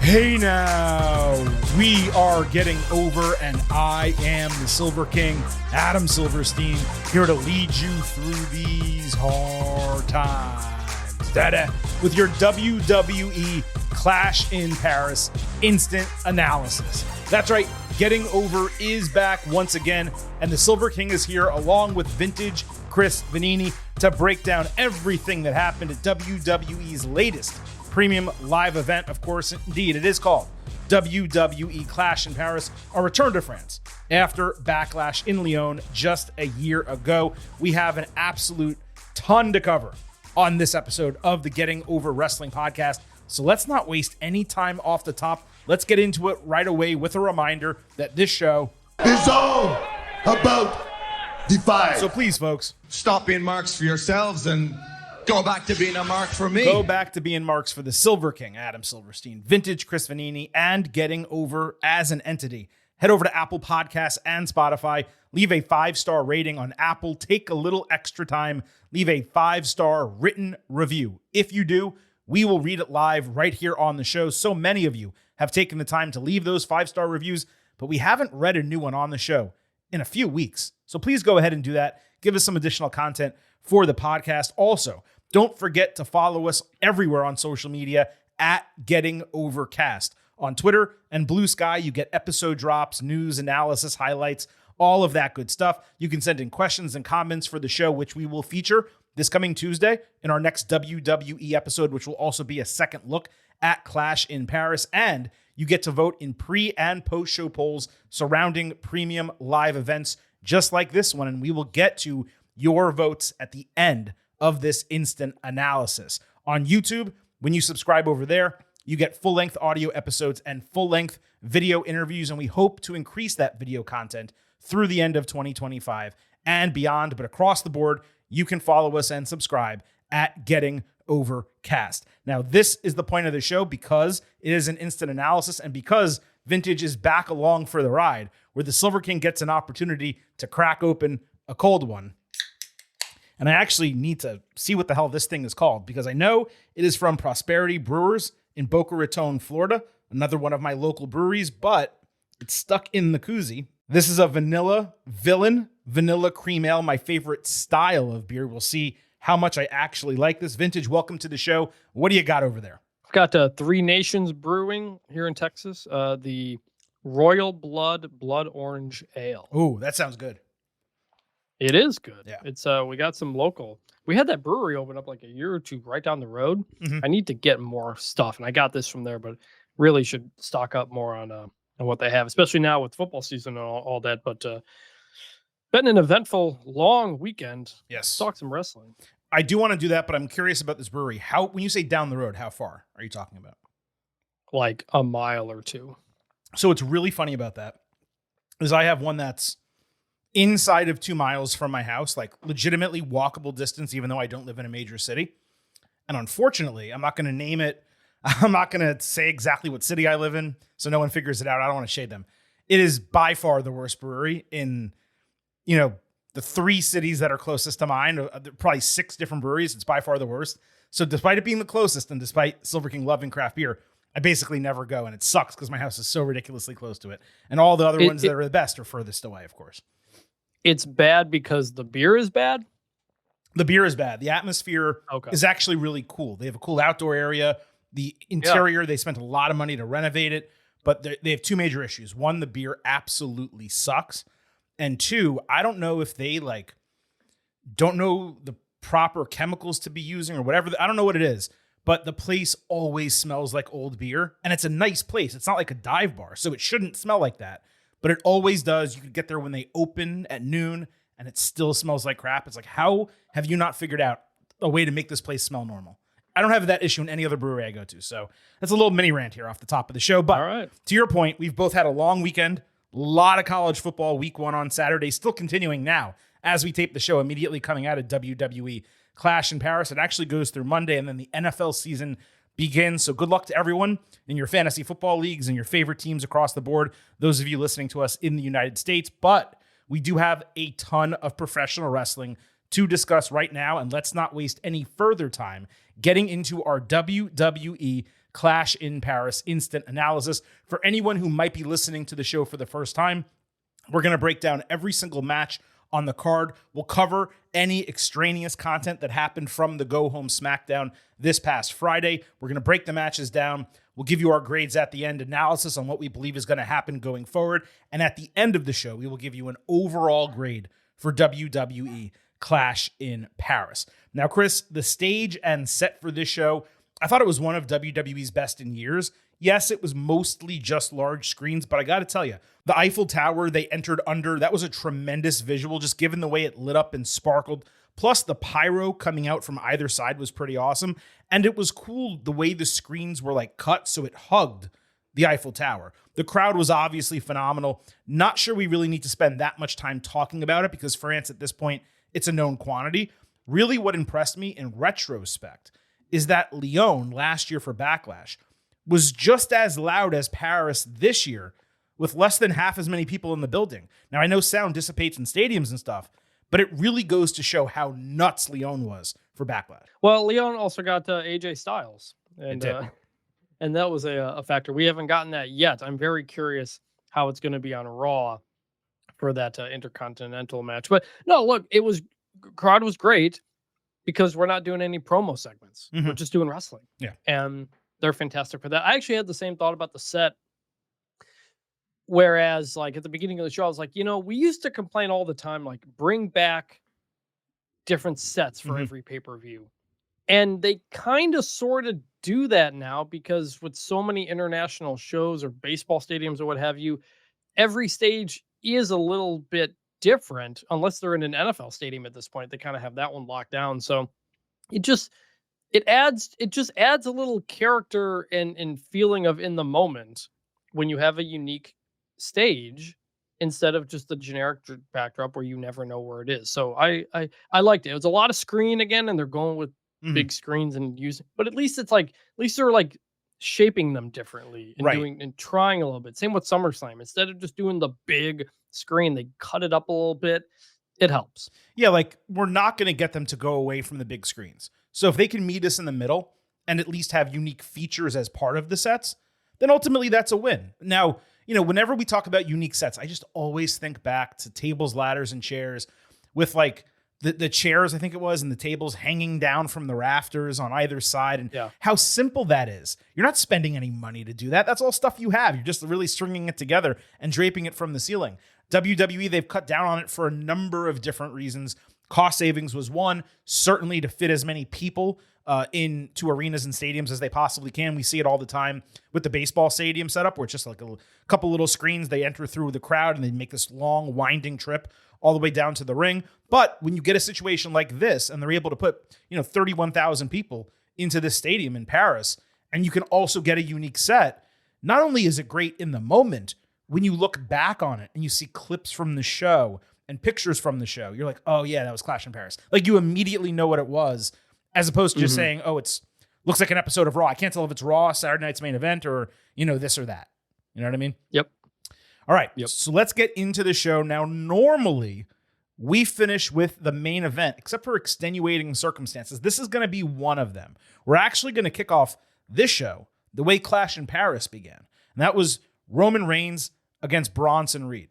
Hey now, we are getting over, and I am the Silver King, Adam Silverstein, here to lead you through these hard times. Da-da. With your WWE Clash in Paris instant analysis. That's right, Getting Over is back once again, and the Silver King is here along with vintage Chris Vanini to break down everything that happened at WWE's latest premium live event. Of course, indeed, it is called WWE Clash in Paris, a return to France after Backlash in Lyon just a year ago. We have an absolute ton to cover on this episode of the Getting Over Wrestling podcast. So let's not waste any time off the top. Let's get into it right away with a reminder that this show is all about Defy. So please, folks, stop being marks for yourselves and go back to being a mark for me. Go back to being marks for the Silver King, Adam Silverstein, vintage Chris Vanini, and Getting Over as an entity. Head over to Apple Podcasts and Spotify. Leave a 5-star rating on Apple. Take a little extra time. Leave a 5-star written review. If you do, we will read it live right here on the show. So many of you have taken the time to leave those 5-star reviews, but we haven't read a new one on the show in a few weeks. So please go ahead and do that. Give us some additional content for the podcast. Also, don't forget to follow us everywhere on social media at Getting Overcast. On Twitter and Blue Sky, you get episode drops, news, analysis, highlights, all of that good stuff. You can send in questions and comments for the show, which we will feature this coming Tuesday in our next WWE episode, which will also be a second look at Clash in Paris. And you get to vote in pre- and post-show polls surrounding premium live events just like this one. And we will get to your votes at the end of this instant analysis. On YouTube, when you subscribe over there, you get full-length audio episodes and full-length video interviews, and we hope to increase that video content through the end of 2025 and beyond. But across the board, you can follow us and subscribe at Getting Overcast. Now, this is the point of the show because it is an instant analysis and because Vintage is back along for the ride, where the Silver King gets an opportunity to crack open a cold one. And I actually need to see what the hell this thing is called because I know it is from Prosperity Brewers in Boca Raton, Florida, another one of my local breweries, but it's stuck in the koozie. This is a Vanilla Villain Vanilla Cream Ale, my favorite style of beer. We'll see how much I actually like this. Vintage, welcome to the show. What do you got over there? I've got Three Nations Brewing here in Texas, the Royal Blood Orange Ale. Ooh, that sounds good. It is good. Yeah. It's we got some local. We had that brewery open up like a year or two right down the road. Mm-hmm. I need to get more stuff, and I got this from there, but really should stock up more on what they have, especially now with football season and all that. But been an eventful, long weekend. Yes. Let's talk some wrestling. I do want to do that, but I'm curious about this brewery. When you say down the road, how far are you talking about? Like a mile or two. So what's really funny about that is I have one that's inside of 2 miles from my house, like legitimately walkable distance, even though I don't live in a major city. And unfortunately, I'm not going to name it. I'm not going to say exactly what city I live in, so no one figures it out. I don't want to shade them. It is by far the worst brewery in, the 3 cities that are closest to mine. Probably 6 different breweries. It's by far the worst. So despite it being the closest and despite Silver King loving craft beer, I basically never go, and it sucks because my house is so ridiculously close to it. And all the other ones that are the best are furthest away, of course. It's bad because the beer is bad? The beer is bad. The atmosphere is actually really cool. They have a cool outdoor area. The interior, They spent a lot of money to renovate it, but they have 2 major issues. 1, the beer absolutely sucks. And 2, I don't know if they don't know the proper chemicals to be using or whatever. I don't know what it is, but the place always smells like old beer. And it's a nice place. It's not like a dive bar, so it shouldn't smell like that. But it always does. You could get there when they open at noon, and it still smells like crap. It's like, how have you not figured out a way to make this place smell normal? I don't have that issue in any other brewery I go to. So that's a little mini rant here off the top of the show. But all right. To your point, we've both had a long weekend. A lot of college football week 1 on Saturday, still continuing now as we tape the show, immediately coming out of WWE Clash in Paris. It actually goes through Monday, and then the NFL season begins. So good luck to everyone in your fantasy football leagues and your favorite teams across the board, those of you listening to us in the United States. But we do have a ton of professional wrestling to discuss right now, and let's not waste any further time getting into our WWE Clash in Paris instant analysis. For anyone who might be listening to the show for the first time, we're going to break down every single match on the card. We'll cover any extraneous content that happened from the Go Home SmackDown this past Friday. We're going to break the matches down. We'll give you our grades at the end, analysis on what we believe is going to happen going forward. And at the end of the show, we will give you an overall grade for WWE Clash in Paris. Now, Chris, the stage and set for this show, I thought it was one of WWE's best in years. Yes, it was mostly just large screens, but I got to tell you, the Eiffel Tower they entered under, that was a tremendous visual, just given the way it lit up and sparkled. Plus, the pyro coming out from either side was pretty awesome. And it was cool the way the screens were like cut so it hugged the Eiffel Tower. The crowd was obviously phenomenal. Not sure we really need to spend that much time talking about it because France at this point, it's a known quantity. Really what impressed me in retrospect is that Lyon last year for Backlash was just as loud as Paris this year with less than half as many people in the building. Now, I know sound dissipates in stadiums and stuff, but it really goes to show how nuts Lyon was for Backlash. Well, Lyon also got AJ Styles, and that was a factor. We haven't gotten that yet. I'm very curious how it's going to be on Raw for that Intercontinental match. But no, look, crowd was great because we're not doing any promo segments. We're just doing wrestling. Yeah. And they're fantastic for that. I actually had the same thought about the set. Whereas, like, at the beginning of the show, I was like, we used to complain all the time, like, bring back different sets for every pay-per-view. And they kind of sort of do that now because with so many international shows or baseball stadiums or what have you, every stage is a little bit different, unless they're in an NFL stadium at this point. They kind of have that one locked down. So it just adds a little character and feeling of in the moment when you have a unique stage instead of just the generic backdrop where you never know where it is. So I liked it. It was a lot of screen again, and they're going with big screens and using, but at least they're like shaping them differently and doing and trying a little bit. Same with SummerSlam. Instead of just doing the big screen, they cut it up a little bit. It helps. Yeah, like we're not going to get them to go away from the big screens. So if they can meet us in the middle and at least have unique features as part of the sets, then ultimately that's a win. Now, whenever we talk about unique sets, I just always think back to tables, ladders, and chairs with like the chairs, I think it was, and the tables hanging down from the rafters on either side, and how simple that is. You're not spending any money to do that. That's all stuff you have. You're just really stringing it together and draping it from the ceiling. WWE, they've cut down on it for a number of different reasons. Cost savings was one, certainly to fit as many people into arenas and stadiums as they possibly can. We see it all the time with the baseball stadium setup, where it's just like a couple little screens. They enter through the crowd and they make this long winding trip all the way down to the ring. But when you get a situation like this and they're able to put 31,000 people into this stadium in Paris, and you can also get a unique set, not only is it great in the moment, when you look back on it and you see clips from the show and pictures from the show, you're like, oh yeah, that was Clash in Paris. Like you immediately know what it was, as opposed to just saying, oh, looks like an episode of Raw. I can't tell if it's Raw, Saturday night's main event, or, this or that. You know what I mean? Yep. All right. Yep. So let's get into the show. Now, normally we finish with the main event, except for extenuating circumstances. This is going to be one of them. We're actually going to kick off this show the way Clash in Paris began. And that was Roman Reigns against Bronson Reed.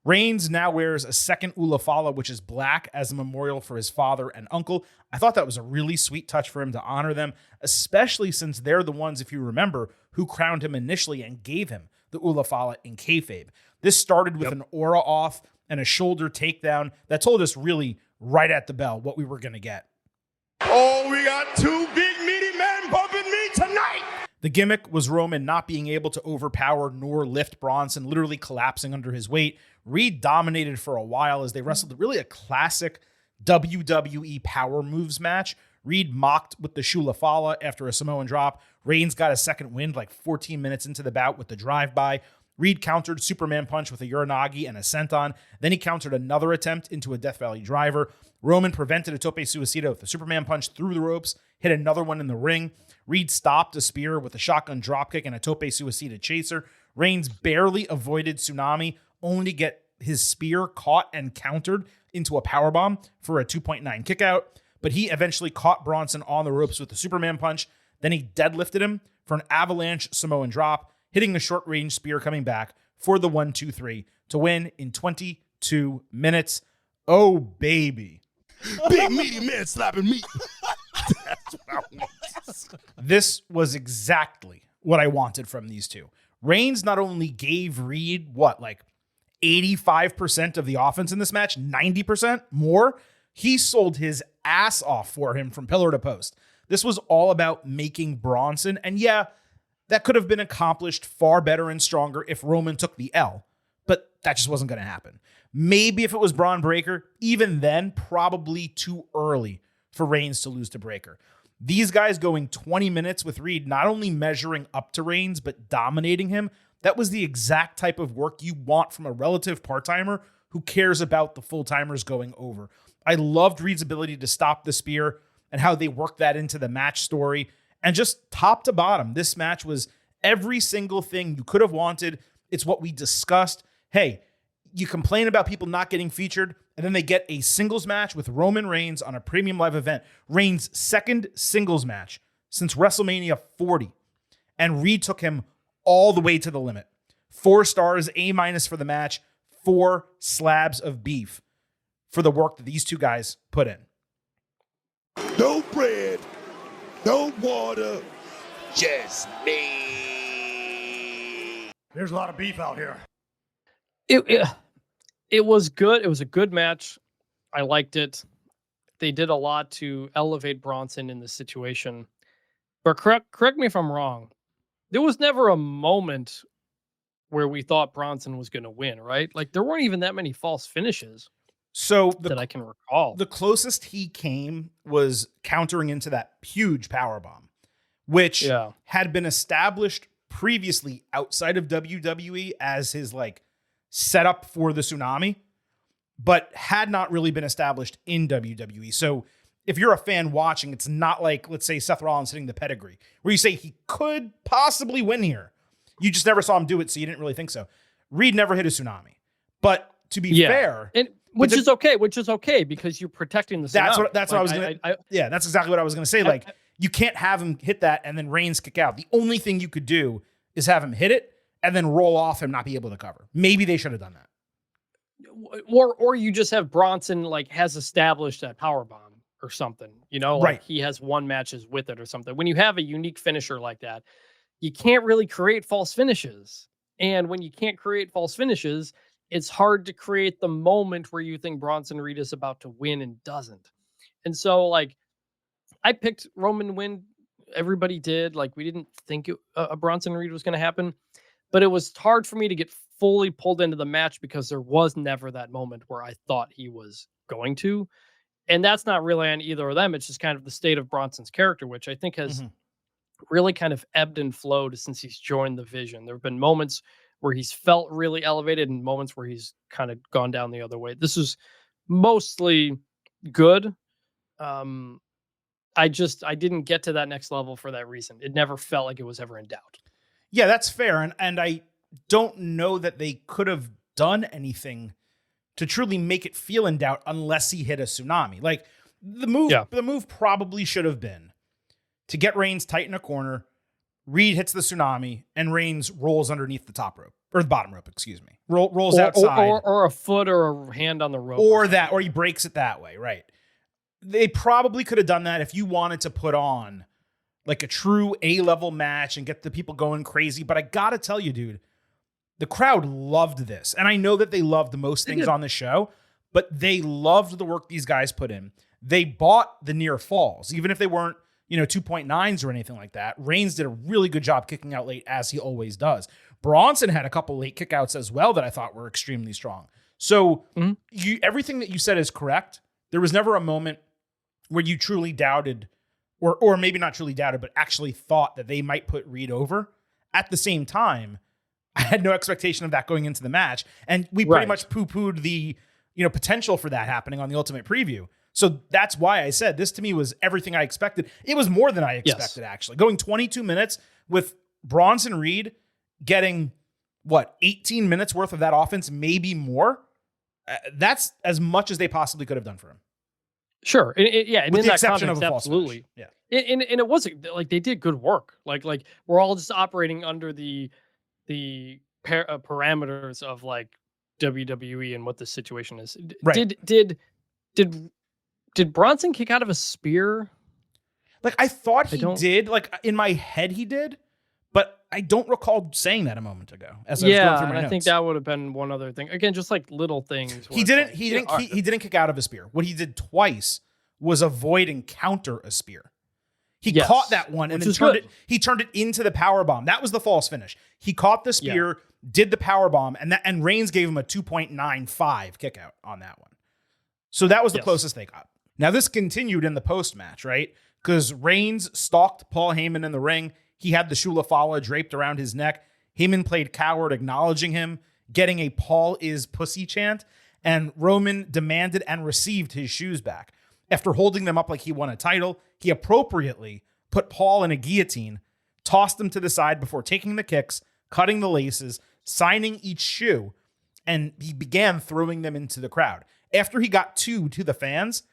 Reigns now wears a second Ulafala, which is black, as a memorial for his father and uncle. I thought that was a really sweet touch for him to honor them, especially since they're the ones, if you remember, who crowned him initially and gave him the Ulafala in kayfabe. This started with an aura off and a shoulder takedown that told us really right at the bell what we were going to get. Oh, we got two big meaty men bumping me tonight. The gimmick was Roman not being able to overpower nor lift Bronson, literally collapsing under his weight. Reed dominated for a while as they wrestled really a classic WWE power moves match. Reed mocked with the Shulafala after a Samoan drop. Reigns got a second wind like 14 minutes into the bout with the drive-by. Reed countered Superman punch with a Uranagi and a senton. Then he countered another attempt into a Death Valley driver. Roman prevented a Tope Suicida with a Superman punch through the ropes, hit another one in the ring. Reed stopped a spear with a shotgun dropkick and a Tope Suicida chaser. Reigns barely avoided Tsunami, only to get his spear caught and countered into a powerbomb for a 2.9 kickout. But he eventually caught Bronson on the ropes with the Superman punch. Then he deadlifted him for an avalanche Samoan drop, hitting the short range spear coming back for the 1-2-3 to win in 22 minutes. Oh, baby. Big meaty man slapping meat. That's what I want. This was exactly what I wanted from these two. Reigns not only gave Reed, 85% of the offense in this match, 90% more. He sold his ass off for him from pillar to post. This was all about making Bronson. And yeah, that could have been accomplished far better and stronger if Roman took the L. But that just wasn't going to happen. Maybe if it was Braun Breaker, even then, probably too early for Reigns to lose to Breaker. These guys going 20 minutes with Reed, not only measuring up to Reigns, but dominating him. That was the exact type of work you want from a relative part-timer who cares about the full-timers going over. I loved Reed's ability to stop the spear and how they worked that into the match story. And just top to bottom, this match was every single thing you could have wanted. It's what we discussed. Hey, you complain about people not getting featured, and then they get a singles match with Roman Reigns on a premium live event. Reigns' second singles match since WrestleMania 40. And Reed took him all the way to the limit. 4 stars, A- for the match, 4 slabs of beef for the work that these two guys put in. No bread, no water, just me. There's a lot of beef out here. It was good. It was a good match. I liked it. They did a lot to elevate Bronson in the situation. But correct me if I'm wrong. There was never a moment where we thought Bronson was going to win, right? Like there weren't even that many false finishes. So that I can recall. The closest he came was countering into that huge powerbomb, which had been established previously outside of WWE as his setup for the tsunami, but had not really been established in WWE. So if you're a fan watching, it's not like, let's say, Seth Rollins hitting the pedigree, where you say he could possibly win here. You just never saw him do it, so you didn't really think so. Reed never hit a tsunami. But to be fair... Which is okay because you're protecting the tsunami. That's what I was going to... Yeah, that's exactly what I was going to say. You can't have him hit that and then Reigns kick out. The only thing you could do is have him hit it and then roll off and not be able to cover. Maybe they should have done that. Or you just have Bronson has established that powerbomb or something, right. He has won matches with it or something. When you have a unique finisher like that, you can't really create false finishes. And when you can't create false finishes, it's hard to create the moment where you think Bronson Reed is about to win and doesn't. And so I picked Roman win. Everybody did. We didn't think a Bronson Reed was going to happen, but it was hard for me to get fully pulled into the match because there was never that moment where I thought he was going to. And that's not really on either of them. It's just kind of the state of Bronson's character, which I think has really kind of ebbed and flowed since he's joined the Vision. There have been moments where he's felt really elevated and moments where he's kind of gone down the other way. This is mostly good. I didn't get to that next level for that reason. It never felt like it was ever in doubt. Yeah, that's fair. And I don't know that they could have done anything to truly make it feel in doubt unless he hit a tsunami. The move probably should have been to get Reigns tight in a corner. Reed hits the tsunami and Reigns rolls underneath the top rope or the bottom rope, excuse me. Rolls outside. Or a foot or a hand on the rope. Or he breaks it that way, right? They probably could have done that if you wanted to put on a true A-level match and get the people going crazy. But I got to tell you, dude, the crowd loved this. And I know that they loved most things on the show, but they loved the work these guys put in. They bought the near falls, even if they weren't 2.9s or anything like that. Reigns did a really good job kicking out late, as he always does. Bronson had a couple late kickouts as well that I thought were extremely strong. So everything that you said is correct. There was never a moment where you truly doubted, or maybe not truly doubted, but actually thought that they might put Reed over. At the same time, I had no expectation of that going into the match. And we pretty much poo-pooed the potential for that happening on the Ultimate Preview. So that's why I said this to me was everything I expected. It was more than I expected, actually. Going 22 minutes with Bronson Reed getting, 18 minutes worth of that offense, maybe more. That's as much as they possibly could have done for him. Sure. And with in the that exception context, of a false absolutely. finish. Yeah. And it wasn't like they did good work. Like we're all just operating under the parameters of like WWE and what the situation is. Right. Did Bronson kick out of a spear? Like, I thought I he don't. did. Like, in my head, he did. But I don't recall saying that a moment ago as I was going Yeah, through my and notes. I think that would have been one other thing. Again, just like little things. He didn't kick out of a spear. What he did twice was avoid and counter a spear. He caught that one and then turned it into the power bomb. That was the false finish. He caught the spear, did the power bomb, and Reigns gave him a 2.95 kick out on that one. So that was the closest they got. Now this continued in the post match, right? Because Reigns stalked Paul Heyman in the ring. He had the Shula Fala draped around his neck. Heyman played coward, acknowledging him, getting a Paul is pussy chant, and Roman demanded and received his shoes back. After holding them up like he won a title, he appropriately put Paul in a guillotine, tossed him to the side before taking the kicks, cutting the laces, signing each shoe, and he began throwing them into the crowd. After he got two to the fans,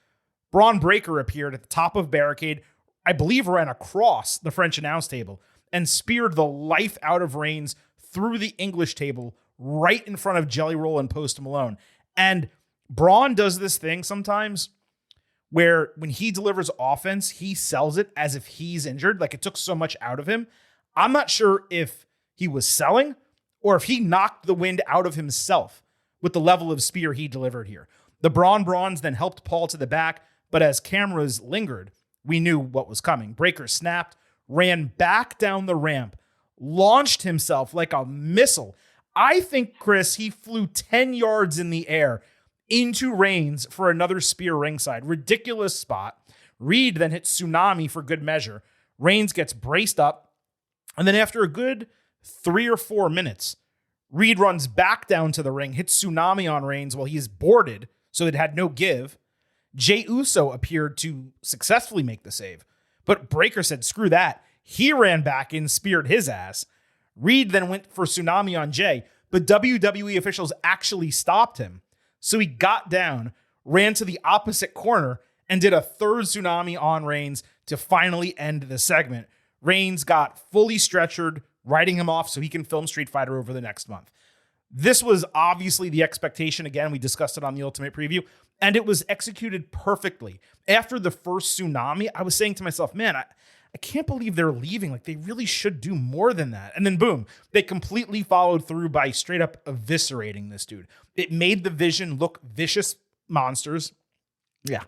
Braun Breaker appeared at the top of barricade, I believe ran across the French announce table, and speared the life out of Reigns through the English table right in front of Jelly Roll and Post Malone. And Braun does this thing sometimes where when he delivers offense, he sells it as if he's injured. Like, it took so much out of him. I'm not sure if he was selling or if he knocked the wind out of himself with the level of spear he delivered here. The Brawns then helped Paul to the back, but as cameras lingered, we knew what was coming. Breaker snapped, ran back down the ramp, launched himself like a missile. I think, Chris, he flew 10 yards in the air into Reigns for another spear ringside. Ridiculous spot. Reed then hit Tsunami for good measure. Reigns gets braced up, and then after a good 3 or 4 minutes, Reed runs back down to the ring, hits Tsunami on Reigns while he is boarded, so it had no give. Jey Uso appeared to successfully make the save, but Breaker said, screw that. He ran back and speared his ass. Reed then went for Tsunami on Jey, but WWE officials actually stopped him. So he got down, ran to the opposite corner, and did a third Tsunami on Reigns to finally end the segment. Reigns got fully stretchered, writing him off so he can film Street Fighter over the next month. This was obviously the expectation. Again, we discussed it on the Ultimate Preview, and it was executed perfectly. After the first Tsunami, I was saying to myself, man, I can't believe they're leaving. Like, they really should do more than that. And then boom, they completely followed through by straight up eviscerating this dude. It made the Vision look vicious monsters. Yeah.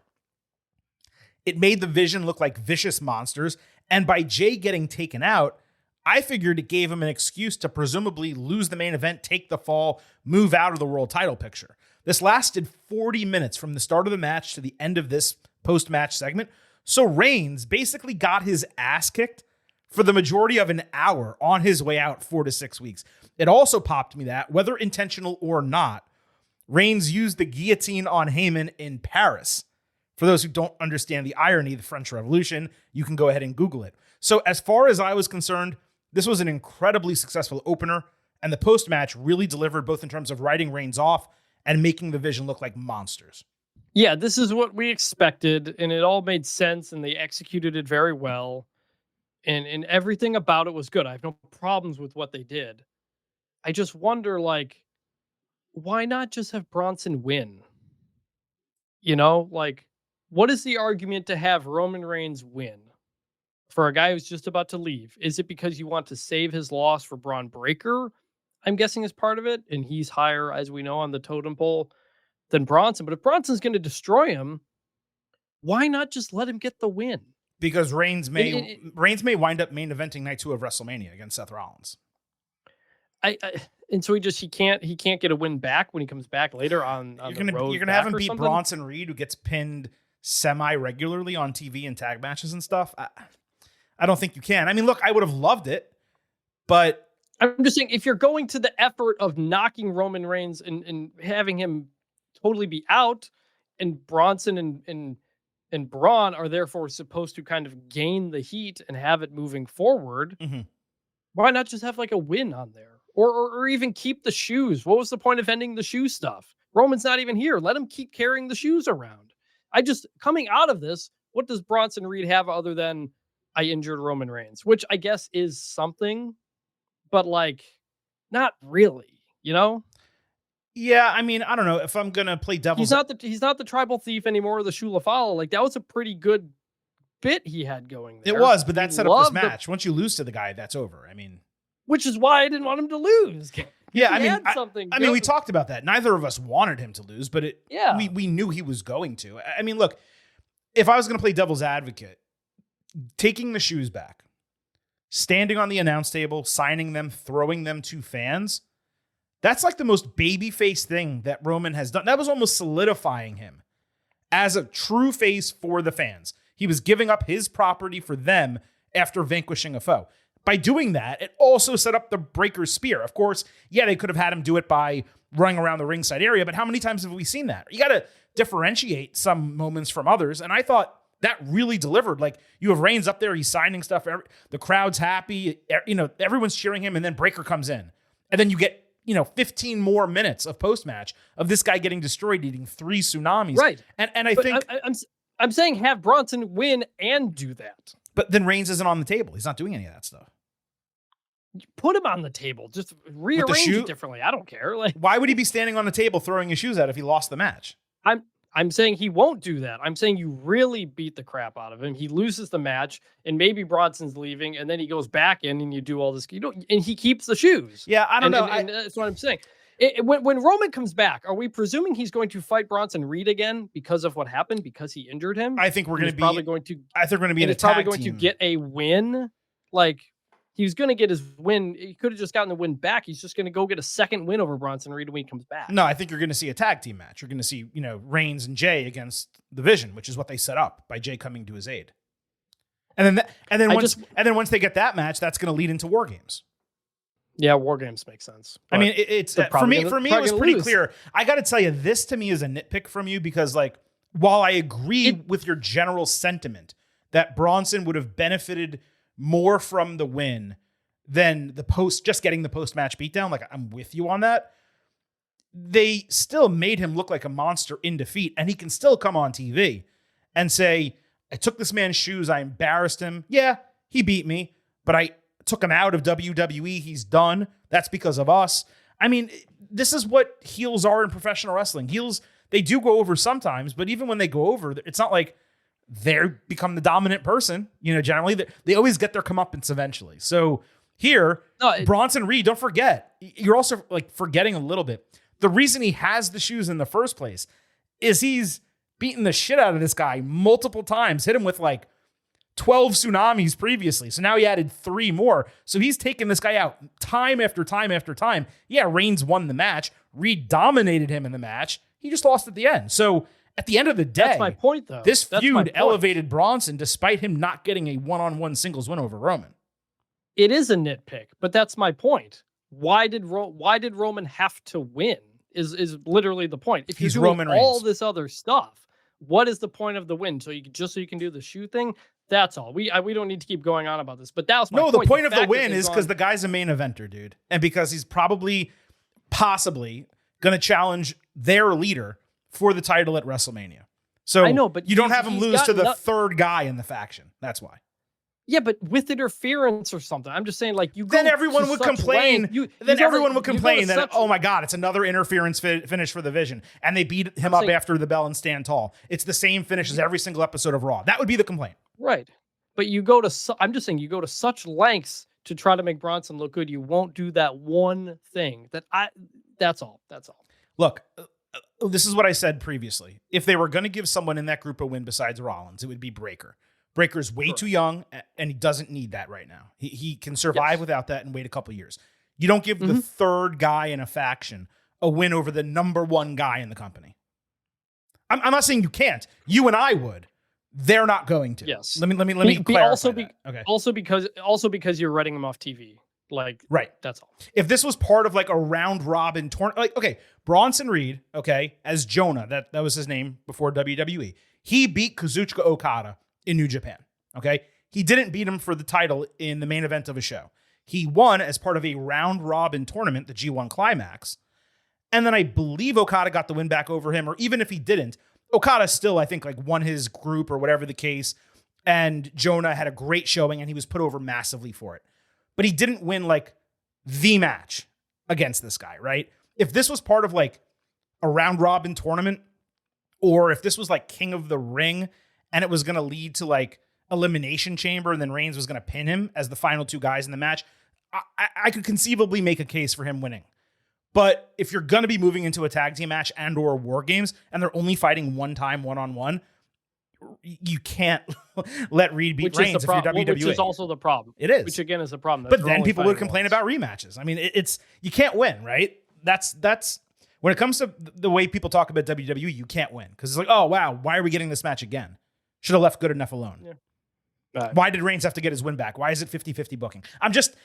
It made the Vision look like vicious monsters. And by Jey getting taken out, I figured it gave him an excuse to presumably lose the main event, take the fall, move out of the world title picture. This lasted 40 minutes from the start of the match to the end of this post-match segment. So Reigns basically got his ass kicked for the majority of an hour on his way out 4 to 6 weeks. It also popped me that, whether intentional or not, Reigns used the guillotine on Heyman in Paris. For those who don't understand the irony of the French Revolution, you can go ahead and Google it. So as far as I was concerned, this was an incredibly successful opener, and the post-match really delivered both in terms of writing Reigns off and making the Vision look like monsters. Yeah, this is what we expected, and it all made sense, and they executed it very well, and everything about it was good. I have no problems with what they did. I just wonder, like, why not just have Bronson win? You know, like, what is the argument to have Roman Reigns win for a guy who's just about to leave? Is it because you want to save his loss for Braun Breaker? I'm guessing is part of it, and he's higher, as we know, on the totem pole than Bronson. But if Bronson's going to destroy him, why not just let him get the win? Because Reigns may wind up main eventing night 2 of WrestleMania against Seth Rollins. And so he can't get a win back when he comes back later on the road. You're gonna have him beat Bronson Reed, who gets pinned semi-regularly on TV and tag matches and stuff. I don't think you can. I mean, look, I would have loved it, but I'm just saying, if you're going to the effort of knocking Roman Reigns and having him totally be out, and Bronson and Braun are therefore supposed to kind of gain the heat and have it moving forward, why not just have like a win on there? Or even keep the shoes. What was the point of ending the shoe stuff? Roman's not even here. Let him keep carrying the shoes around. coming out of this, what does Bronson Reed have other than I injured Roman Reigns, which I guess is something, but like not really, Yeah, I mean, I don't know if I'm gonna play devil's. He's not the tribal thief anymore, or the Shula Fala. Like that was a pretty good bit he had going there. It was, but that set up this match. Once you lose to the guy, that's over. I mean, which is why I didn't want him to lose. Yeah, I mean, we talked about that. Neither of us wanted him to lose, but we knew he was going to. I mean, look, if I was going to play devil's advocate, taking the shoes back, standing on the announce table, signing them, throwing them to fans, that's like the most babyface thing that Roman has done. That was almost solidifying him as a true face for the fans. He was giving up his property for them after vanquishing a foe. By doing that, it also set up the Breaker Spear. Of course, yeah, they could have had him do it by running around the ringside area, but how many times have we seen that? You got to differentiate some moments from others, and I thought that really delivered. Like, you have Reigns up there, he's signing stuff, the crowd's happy, everyone's cheering him, and then Breaker comes in. And then you get, 15 more minutes of post-match of this guy getting destroyed, eating 3 tsunamis. Right. And I think... I'm saying have Bronson win and do that. But then Reigns isn't on the table. He's not doing any of that stuff. Put him on the table. Just rearrange it differently. I don't care. Like, why would he be standing on the table throwing his shoes out if he lost the match? I'm saying he won't do that. I'm saying you really beat the crap out of him. He loses the match, and maybe Bronson's leaving, and then he goes back in, and you do all this. And he keeps the shoes. Yeah, I don't know. And that's what I'm saying. When Roman comes back, are we presuming he's going to fight Bronson Reed again because of what happened? Because he injured him? I think we're going to be probably going to. I think we're going to be in a tag probably going team. to get a win. Like, he was going to get his win. He could have just gotten the win back. He's just going to go get a second win over Bronson Reed when he comes back. No, I think you're going to see a tag team match. You're going to see, Reigns and Jay against the Vision, which is what they set up by Jay coming to his aid. And then once they get that match, that's going to lead into War Games. Yeah, War Games makes sense. I mean, it's for me. It was pretty clear. I got to tell you, this to me is a nitpick from you because, like, while I agree with your general sentiment that Bronson would have benefited more from the win than just getting the post-match beatdown, like, I'm with you on that. They still made him look like a monster in defeat, and he can still come on TV and say, "I took this man's shoes. I embarrassed him. Yeah, he beat me, but I took him out of WWE. He's done. That's because of us." I mean, this is what heels are in professional wrestling. Heels, they do go over sometimes, but even when they go over, it's not like they become the dominant person. Generally, they always get their comeuppance eventually. So here, Bronson Reed, don't forget, you're also like forgetting a little bit. The reason he has the shoes in the first place is he's beaten the shit out of this guy multiple times, hit him with like 12 tsunamis previously. So now he added 3 more. So he's taken this guy out time after time after time. Yeah, Reigns won the match. Reed dominated him in the match. He just lost at the end. So at the end of the day, that's my point, though. This feud elevated Bronson despite him not getting a one-on-one singles win over Roman. It is a nitpick, but that's my point. Why did Roman have to win? Is literally the point. If he's you're doing Roman all Reigns. this other stuff, what is the point of the win? So you can do the shoe thing. That's all. We don't need to keep going on about this, but that was my point. No, the point of the win is because the guy's a main eventer, dude, and because he's possibly going to challenge their leader for the title at WrestleMania. So I know, but you don't have him lose to the third guy in the faction. That's why. Yeah, but with interference or something. I'm just saying, like, you go then everyone would complain. Everyone would complain that, oh my God, it's another interference finish for the Vision. And they beat him up after the bell and stand tall. It's the same finish as every single episode of Raw. That would be the complaint. Right. But I'm just saying, you go to such lengths to try to make Bronson look good. You won't do that one thing. That's all. Look, this is what I said previously. If they were going to give someone in that group a win besides Rollins, it would be Breaker. Breaker's way too young, and he doesn't need that right now. He can survive without that and wait a couple years. You don't give the third guy in a faction a win over the number one guy in the company. I'm not saying you can't. You and I would. They're not going to. Yes. Let me clarify that. Okay. Also because you're writing them off TV. Like, right. That's all. If this was part of like a round robin tournament, like, okay, Bronson Reed, okay, as Jonah, that was his name before WWE. He beat Kazuchika Okada in New Japan. Okay. He didn't beat him for the title in the main event of a show. He won as part of a round robin tournament, the G1 Climax. And then I believe Okada got the win back over him, or even if he didn't, Okada still, I think, like won his group or whatever the case. And Jonah had a great showing and he was put over massively for it. But he didn't win like the match against this guy, right? If this was part of like a round robin tournament, or if this was like King of the Ring and it was going to lead to like Elimination Chamber and then Reigns was going to pin him as the final two guys in the match, I could conceivably make a case for him winning. But if you're going to be moving into a tag team match and or War Games and they're only fighting one time, one-on-one, you can't let Reed beat Reigns if you're WWE. Which is also the problem. It is. Which again is the problem. But then people would complain about rematches. I mean, it's you can't win, right? That's when it comes to the way people talk about WWE, you can't win. Because it's like, oh, wow, why are we getting this match again? Should have left good enough alone. Yeah. Right. Why did Reigns have to get his win back? Why is it 50-50 booking? I'm just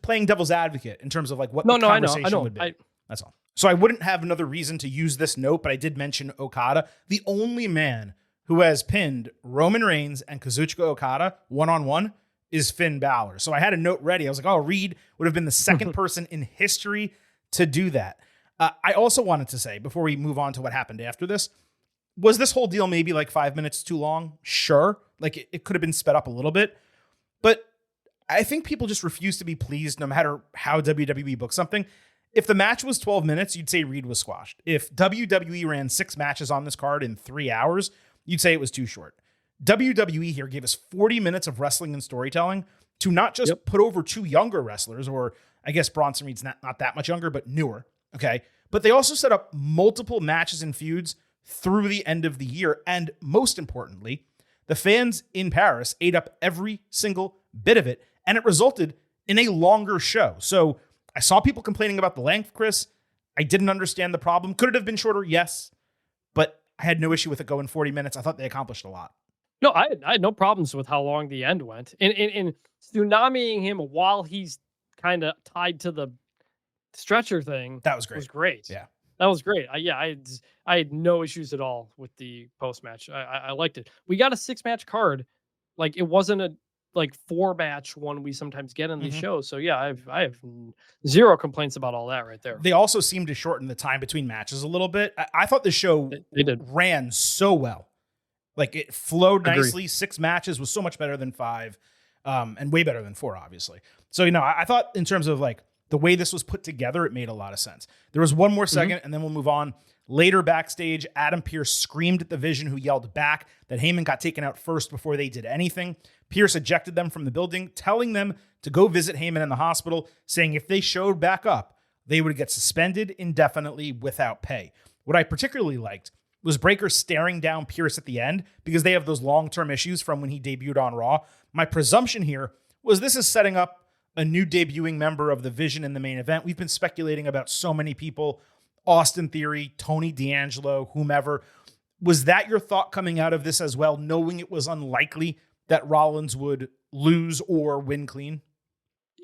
playing devil's advocate in terms of like what the conversation would be. That's all. So I wouldn't have another reason to use this note, but I did mention Okada. The only man who has pinned Roman Reigns and Kazuchika Okada one-on-one is Finn Balor. So I had a note ready. I was like, oh, Reed would have been the second person in history to do that. I also wanted to say, before we move on to what happened after this, was this whole deal maybe like 5 minutes too long? Sure. Like it could have been sped up a little bit. But I think people just refuse to be pleased no matter how WWE books something. If the match was 12 minutes, you'd say Reed was squashed. If WWE ran 6 matches on this card in 3 hours, you'd say it was too short. WWE here gave us 40 minutes of wrestling and storytelling to not just put over 2 younger wrestlers, or I guess Bronson Reed's not that much younger, but newer. Okay. But they also set up multiple matches and feuds through the end of the year. And most importantly, the fans in Paris ate up every single bit of it. And it resulted in a longer show. So I saw people complaining about the length, Chris. I didn't understand the problem. Could it have been shorter? Yes. But I had no issue with it going 40 minutes. I thought they accomplished a lot. No, I had no problems with how long the end went. And tsunamiing him while he's kind of tied to the stretcher thing. That was great. Was great. Yeah. That was great. I had no issues at all with the post-match. I liked it. We got a 6-match card. Like, it wasn't a 4-match one we sometimes get in these shows. So yeah, I have zero complaints about all that right there. They also seemed to shorten the time between matches a little bit. I thought the show ran so well. Like, it flowed nicely. 6 matches was so much better than 5, and way better than 4, obviously. So, I thought in terms of like the way this was put together, it made a lot of sense. There was one more second, and then we'll move on. Later backstage, Adam Pearce screamed at the Vision, who yelled back that Heyman got taken out first before they did anything. Pearce ejected them from the building, telling them to go visit Heyman in the hospital, saying if they showed back up, they would get suspended indefinitely without pay. What I particularly liked was Breakker staring down Pearce at the end, because they have those long-term issues from when he debuted on Raw. My presumption here was this is setting up a new debuting member of the Vision in the main event. We've been speculating about so many people, Austin Theory, Tony D'Angelo, whomever. Was that your thought coming out of this as well, knowing it was unlikely that Rollins would lose or win clean?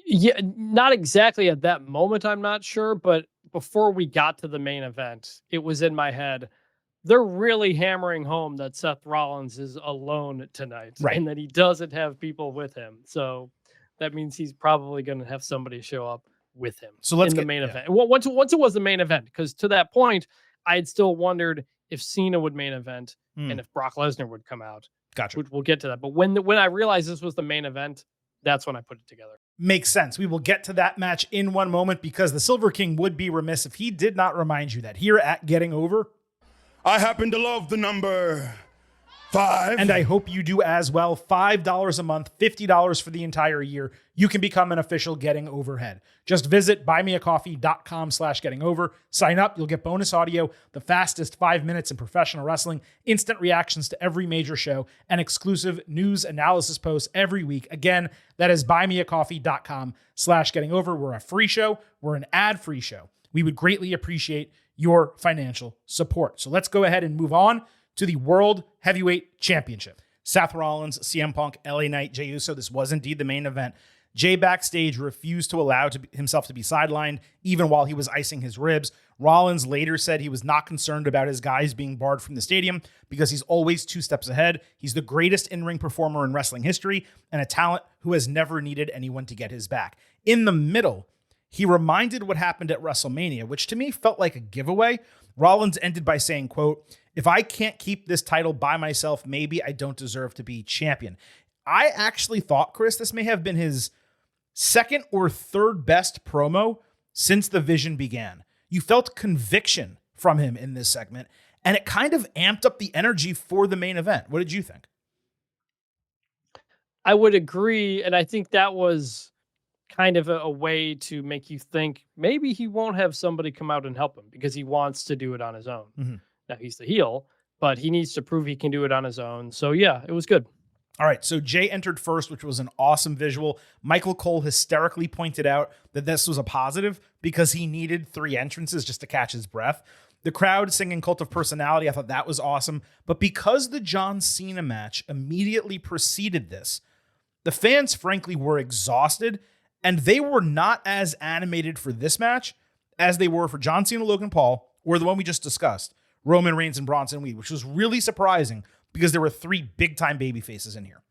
Yeah, not exactly at that moment, I'm not sure, but before we got to the main event, it was in my head. They're really hammering home that Seth Rollins is alone tonight, right, and that he doesn't have people with him. So that means he's probably going to have somebody show up with him in the main event. Well, once it was the main event, because to that point, I had still wondered if Cena would main event and if Brock Lesnar would come out. Gotcha. We'll get to that. But when I realized this was the main event, that's when I put it together. Makes sense. We will get to that match in one moment, because the Silver King would be remiss if he did not remind you that here at Getting Over, I happen to love the number 5. And I hope you do as well. $5 a month, $50 for the entire year. You can become an official Getting Overhead. Just visit buymeacoffee.com/gettingover. Sign up. You'll get bonus audio, the fastest 5 minutes in professional wrestling, instant reactions to every major show, and exclusive news analysis posts every week. Again, that is buymeacoffee.com/gettingover. We're a free show. We're an ad-free show. We would greatly appreciate your financial support. So let's go ahead and move on to the World Heavyweight Championship. Seth Rollins, CM Punk, LA Knight, Jey Uso. This was indeed the main event. Jey backstage refused to allow himself to be sidelined, even while he was icing his ribs. Rollins later said he was not concerned about his guys being barred from the stadium because he's always 2 steps ahead. He's the greatest in-ring performer in wrestling history and a talent who has never needed anyone to get his back. In the middle, he reminded what happened at WrestleMania, which to me felt like a giveaway. Rollins ended by saying, quote, If I can't keep this title by myself, maybe I don't deserve to be champion. I actually thought, Chris, this may have been his second or third best promo since the Vision began. You felt conviction from him in this segment, and it kind of amped up the energy for the main event. What did you think? I would agree, and I think that was kind of a way to make you think maybe he won't have somebody come out and help him because he wants to do it on his own. Mm-hmm. Now, he's the heel, but he needs to prove he can do it on his own. So, yeah, it was good. All right, so Jay entered first, which was an awesome visual. Michael Cole hysterically pointed out that this was a positive because he needed 3 entrances just to catch his breath. The crowd singing Cult of Personality, I thought that was awesome. But because the John Cena match immediately preceded this, the fans, frankly, were exhausted, and they were not as animated for this match as they were for John Cena, Logan Paul, or the one we just discussed, Roman Reigns and Bronson Reed, which was really surprising because there were 3 big-time babyfaces in here.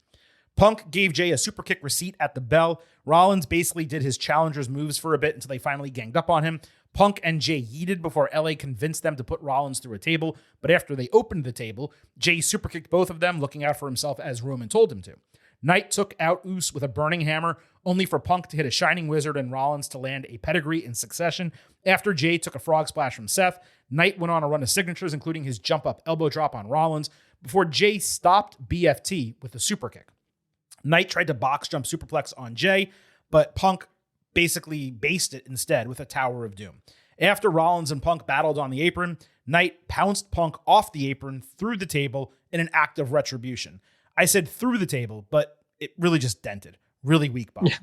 Punk gave Jay a super kick receipt at the bell. Rollins basically did his challenger's moves for a bit until they finally ganged up on him. Punk and Jay yeeted before LA convinced them to put Rollins through a table, but after they opened the table, Jay super kicked both of them, looking out for himself as Roman told him to. Knight took out Uso with a burning hammer, only for Punk to hit a Shining Wizard and Rollins to land a pedigree in succession. After Jay took a frog splash from Seth, Knight went on a run of signatures, including his jump-up elbow drop on Rollins, before Jay stopped BFT with a super kick. Knight tried to box jump superplex on Jay, but Punk basically based it instead with a Tower of Doom. After Rollins and Punk battled on the apron, Knight pounced Punk off the apron through the table in an act of retribution. I said through the table, but it really just dented. Really weak bump. Yeah,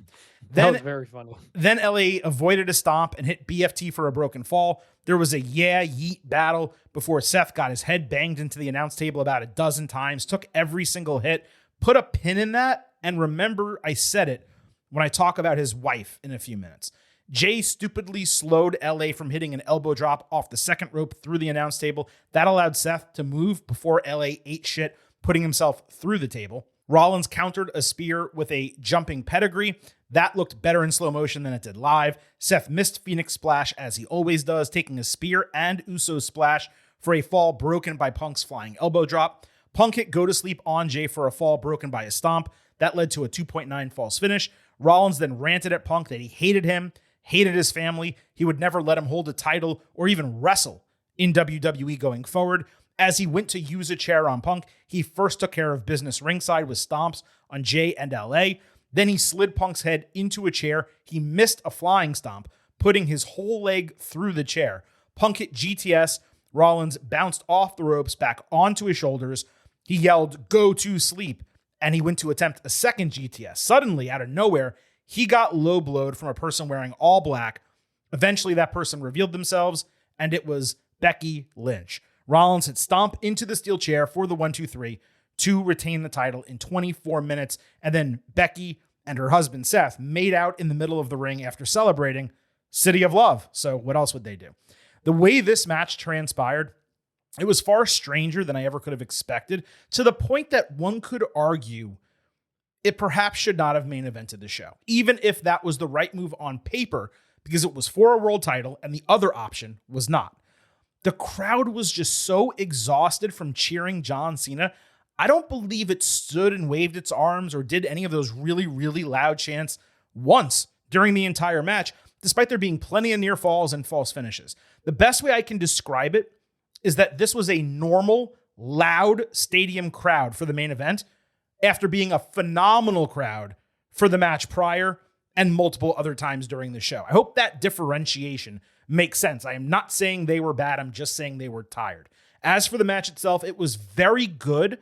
that was very funny. Then LA avoided a stomp and hit BFT for a broken fall. There was a yeet battle before Seth got his head banged into the announce table about a dozen times, took every single hit, put a pin in that, and remember I said it when I talk about his wife in a few minutes. Jay stupidly slowed LA from hitting an elbow drop off the second rope through the announce table. That allowed Seth to move before LA ate shit, putting himself through the table. Rollins countered a spear with a jumping pedigree. That looked better in slow motion than it did live. Seth missed Phoenix Splash as he always does, taking a spear and Uso splash for a fall broken by Punk's flying elbow drop. Punk hit Go to Sleep on Jay for a fall broken by a stomp. That led to a 2.9 false finish. Rollins then ranted at Punk that he hated him, hated his family. He would never let him hold a title or even wrestle in WWE going forward. As he went to use a chair on Punk, he first took care of business ringside with stomps on Jay and LA. Then he slid Punk's head into a chair. He missed a flying stomp, putting his whole leg through the chair. Punk hit GTS. Rollins bounced off the ropes back onto his shoulders. He yelled, "Go to sleep," and he went to attempt a second GTS. Suddenly, out of nowhere, he got low blowed from a person wearing all black. Eventually, that person revealed themselves, and it was Becky Lynch. Rollins had stomped into the steel chair for the 1-2-3 to retain the title in 24 minutes, and then Becky and her husband Seth made out in the middle of the ring after celebrating City of Love. So what else would they do? The way this match transpired, it was far stranger than I ever could have expected, to the point that one could argue it perhaps should not have main evented the show, even if that was the right move on paper, because it was for a world title and the other option was not. The crowd was just so exhausted from cheering John Cena. I don't believe it stood and waved its arms or did any of those really, really loud chants once during the entire match, despite there being plenty of near falls and false finishes. The best way I can describe it is that this was a normal, loud stadium crowd for the main event after being a phenomenal crowd for the match prior and multiple other times during the show. I hope that differentiation makes sense. I am not saying they were bad. I'm just saying they were tired. As for the match itself, it was very good,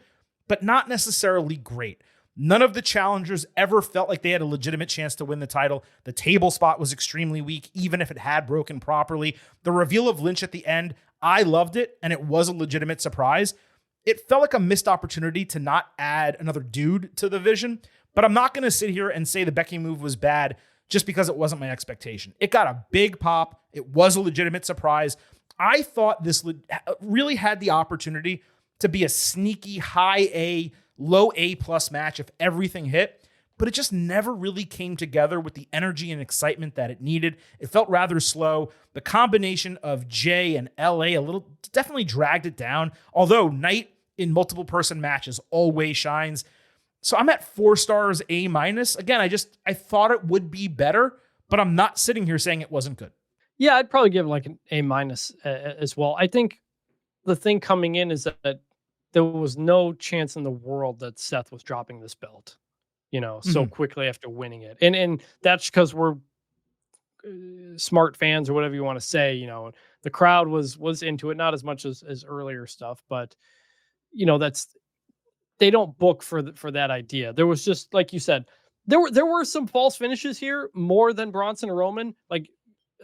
but not necessarily great. None of the challengers ever felt like they had a legitimate chance to win the title. The table spot was extremely weak, even if it had broken properly. The reveal of Lynch at the end, I loved it, and it was a legitimate surprise. It felt like a missed opportunity to not add another dude to the Vision, but I'm not going to sit here and say the Becky move was bad just because it wasn't my expectation. It got a big pop. It was a legitimate surprise. I thought this really had the opportunity to be a sneaky high A, low A plus match if everything hit. but it just never really came together with the energy and excitement that it needed. It felt rather slow. The combination of Jay and LA definitely dragged it down, although Knight in multiple person matches always shines. So I'm at 4 stars, A-. Again, I thought it would be better, but I'm not sitting here saying it wasn't good. Yeah, I'd probably give it like an A- as well. I think the thing coming in is that there was no chance in the world that Seth was dropping this belt, so quickly after winning it. And that's because we're smart fans or whatever you want to say, the crowd was into it, not as much as earlier stuff, but they don't book for that idea. There was just, like you said, there were some false finishes here more than Bronson and Roman.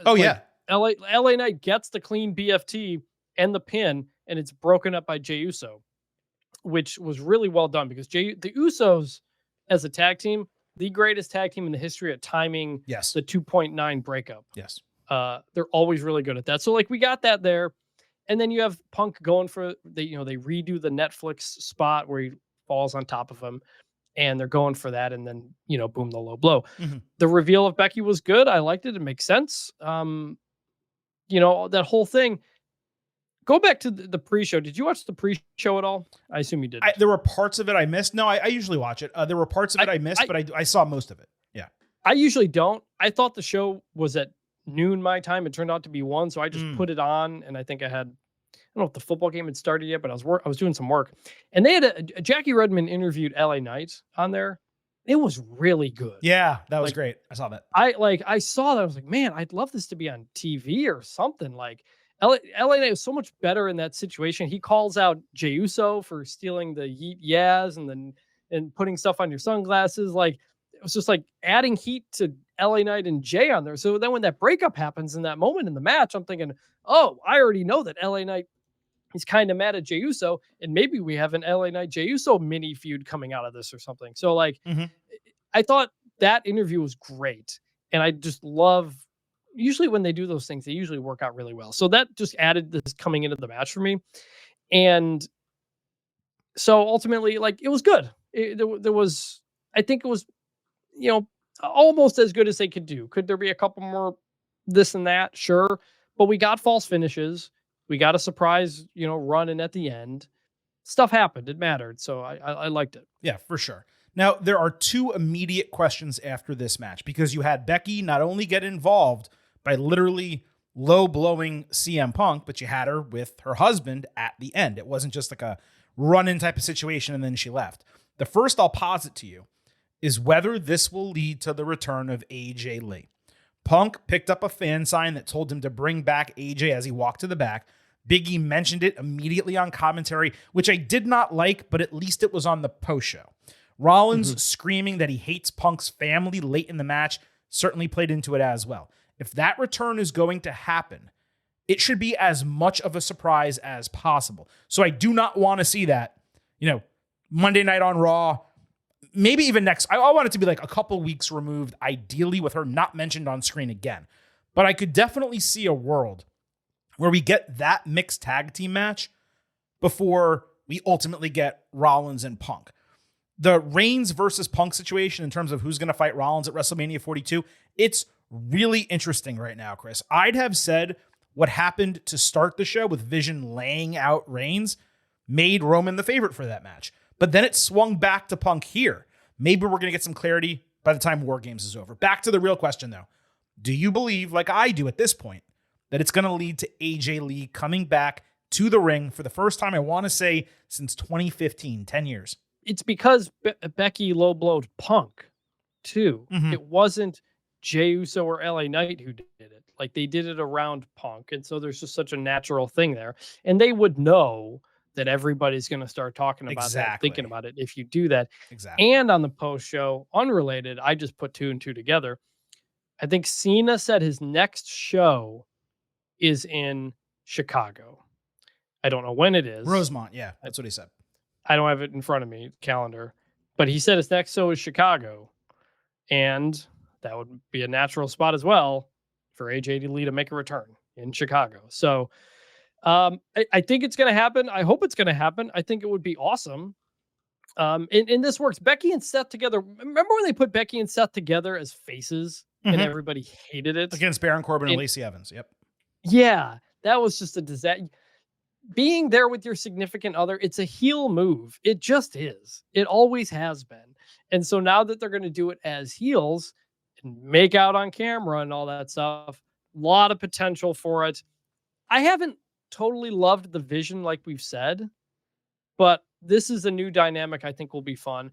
Yeah. LA Knight gets the clean BFT and the pin, and it's broken up by Jey Uso, which was really well done because the Usos as a tag team, the greatest tag team in the history at timing the 2.9 breakup. Yes. They're always really good at that. So we got that there. And then you have Punk going for they redo the Netflix spot where he falls on top of him, and they're going for that. And then, boom, the low blow. Mm-hmm. The reveal of Becky was good. I liked it. It makes sense. That whole thing. Go back to the pre-show. Did you watch the pre-show at all? I assume you did. There were parts of it I missed. No, I usually watch it. There were parts of it I missed, but I saw most of it. Yeah. I usually don't. I thought the show was at noon my time. It turned out to be 1, so I just put it on, and I think I don't know if the football game had started yet, but I was doing some work, and they had a Jackie Redmond interviewed LA Knight on there. It was really good. Yeah, that was great. I saw that. I saw that. I was like, man, I'd love this to be on TV or something. LA Knight was so much better in that situation. He calls out Jey Uso for stealing the Yeet Yaz and putting stuff on your sunglasses. It was just adding heat to LA Knight and Jay on there. So then when that breakup happens in that moment in the match, I'm thinking, oh, I already know that LA Knight is kind of mad at Jey Uso, and maybe we have an LA Knight Jey Uso mini feud coming out of this or something. So I thought that interview was great. And I just love, usually when they do those things, they usually work out really well. So that just added this coming into the match for me. And so ultimately, it was good. I think it was, almost as good as they could do. Could there be a couple more this and that? Sure. But we got false finishes. We got a surprise, run in at the end. Stuff happened. It mattered. So I liked it. Yeah, for sure. Now, there are 2 immediate questions after this match because you had Becky not only get involved by literally low blowing CM Punk, but you had her with her husband at the end. It wasn't just a run-in type of situation and then she left. The first I'll posit to you is whether this will lead to the return of AJ Lee. Punk picked up a fan sign that told him to bring back AJ as he walked to the back. Big E mentioned it immediately on commentary, which I did not like, but at least it was on the post show. Rollins screaming that he hates Punk's family late in the match certainly played into it as well. If that return is going to happen, it should be as much of a surprise as possible. So I do not want to see that, Monday night on Raw, maybe even next. I want it to be a couple weeks removed, ideally with her not mentioned on screen again. But I could definitely see a world where we get that mixed tag team match before we ultimately get Rollins and Punk. The Reigns versus Punk situation in terms of who's going to fight Rollins at WrestleMania 42, it's really interesting right now, Chris. I'd have said what happened to start the show with Vision laying out Reigns made Roman the favorite for that match. But then it swung back to Punk here. Maybe we're going to get some clarity by the time War Games is over. Back to the real question, though. Do you believe, like I do at this point, that it's going to lead to AJ Lee coming back to the ring for the first time, I want to say, since 2015, 10 years? It's because Becky low-blowed Punk, too. Mm-hmm. It wasn't Jey Uso or LA Knight who did it. They did it around Punk. And so there's just such a natural thing there. And they would know that everybody's going to start talking about that, thinking about it if you do that. Exactly. And on the post-show, unrelated, I just put 2 and 2 together. I think Cena said his next show is in Chicago. I don't know when it is. Rosemont, yeah, that's what he said. I don't have it in front of me, calendar. But he said his next show is Chicago. And that would be a natural spot as well for AJ Lee to make a return in Chicago. So I think it's going to happen. I hope it's going to happen. I think it would be awesome. And this works. Becky and Seth together. Remember when they put Becky and Seth together as faces and everybody hated it? Against Baron Corbin and Lacey Evans. Yep. Yeah, that was just a disaster. Being there with your significant other, it's a heel move. It just is. It always has been. And so now that they're going to do it as heels and make out on camera and all that stuff, a lot of potential for it. I haven't totally loved the vision like we've said, but this is a new dynamic I think will be fun.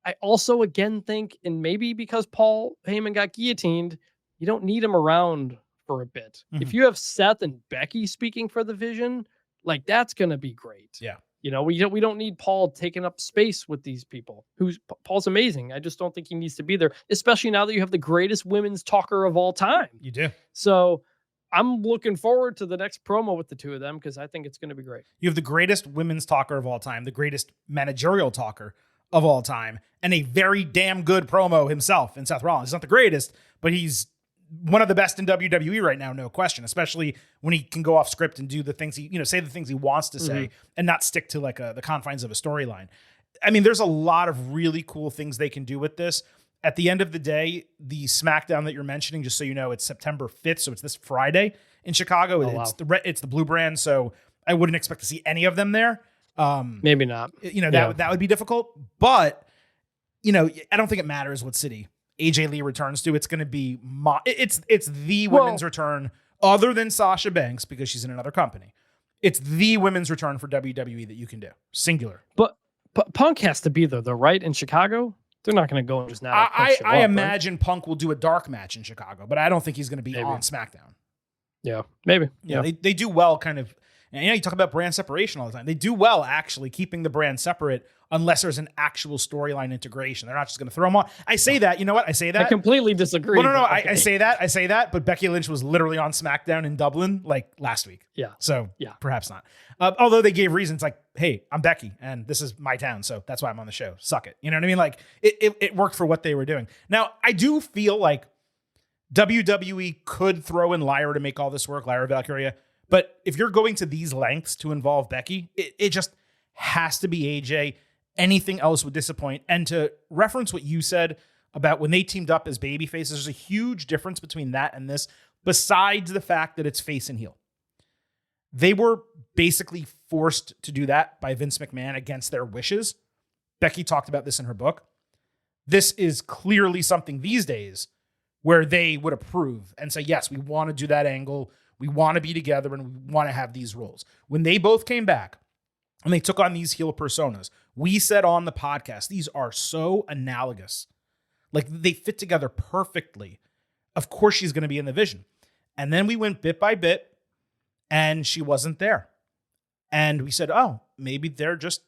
I also, again, think, and maybe because Paul Heyman got guillotined, you don't need him around for a bit. If you have Seth and Becky speaking for the vision, like that's going to be great. Yeah. You know, we don't need Paul taking up space with these people. Paul's amazing. I just don't think he needs to be there, especially now that you have the greatest women's talker of all time. You do. So I'm looking forward to the next promo with the two of them because I think it's going to be great. You have the greatest women's talker of all time, the greatest managerial talker of all time, and a very damn good promo himself in Seth Rollins. He's not the greatest, but he's one of the best in WWE right now, no question, especially when he can go off script and do the things say the things he wants to say and not stick to like the confines of a storyline. I mean, there's a lot of really cool things they can do with this. At the end of the day, the SmackDown that you're mentioning, just so you know, it's September 5th. So it's this Friday in Chicago. It's the Blue brand. So I wouldn't expect to see any of them there. Maybe not. That would be difficult, but I don't think it matters what city AJ Lee returns to. It's going to be it's the women's return, other than Sasha Banks because she's in another company. It's the women's return for WWE that you can do, singular. But Punk has to be there, though, right? In Chicago, they're not going to go and just now. I imagine Punk will do a dark match in Chicago, but I don't think he's going to be on SmackDown. Yeah, maybe. Yeah, they do well, kind of. And you talk about brand separation all the time. They do well actually keeping the brand separate unless there's an actual storyline integration. They're not just going to throw them on. I say that. You know what? I say that. I completely disagree. Well, no. Okay. I say that. But Becky Lynch was literally on SmackDown in Dublin like last week. Yeah. So perhaps not. Although they gave reasons like, hey, I'm Becky and this is my town. So that's why I'm on the show. Suck it. You know what I mean? Like it worked for what they were doing. Now, I do feel like WWE could throw in Lyra to make all this work, Lyra Valkyria. But if you're going to these lengths to involve Becky, it just has to be AJ. Anything else would disappoint. And to reference what you said about when they teamed up as babyfaces, there's a huge difference between that and this, besides the fact that it's face and heel. They were basically forced to do that by Vince McMahon against their wishes. Becky talked about this in her book. This is clearly something these days where they would approve and say, yes, we want to do that angle. We want to be together and we want to have these roles. When they both came back and they took on these heel personas, we said on the podcast, these are so analogous. Like they fit together perfectly. Of course she's going to be in the vision. And then we went bit by bit and she wasn't there. And we said, oh, maybe they're just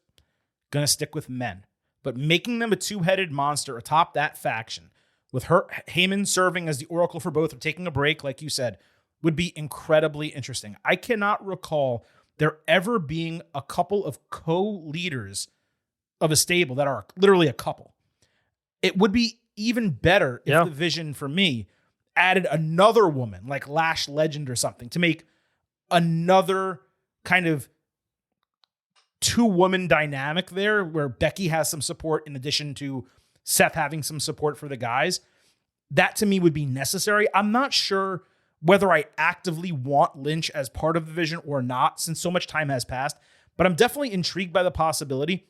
going to stick with men. But making them a two-headed monster atop that faction with Heyman serving as the oracle for both or taking a break, like you said, would be incredibly interesting. I cannot recall there ever being a couple of co-leaders of a stable that are literally a couple. It would be even better if the vision for me added another woman like Lash Legend or something to make another kind of two-woman dynamic there where Becky has some support in addition to Seth having some support for the guys. That to me would be necessary. I'm not sure whether I actively want Lynch as part of the vision or not, since so much time has passed, but I'm definitely intrigued by the possibility,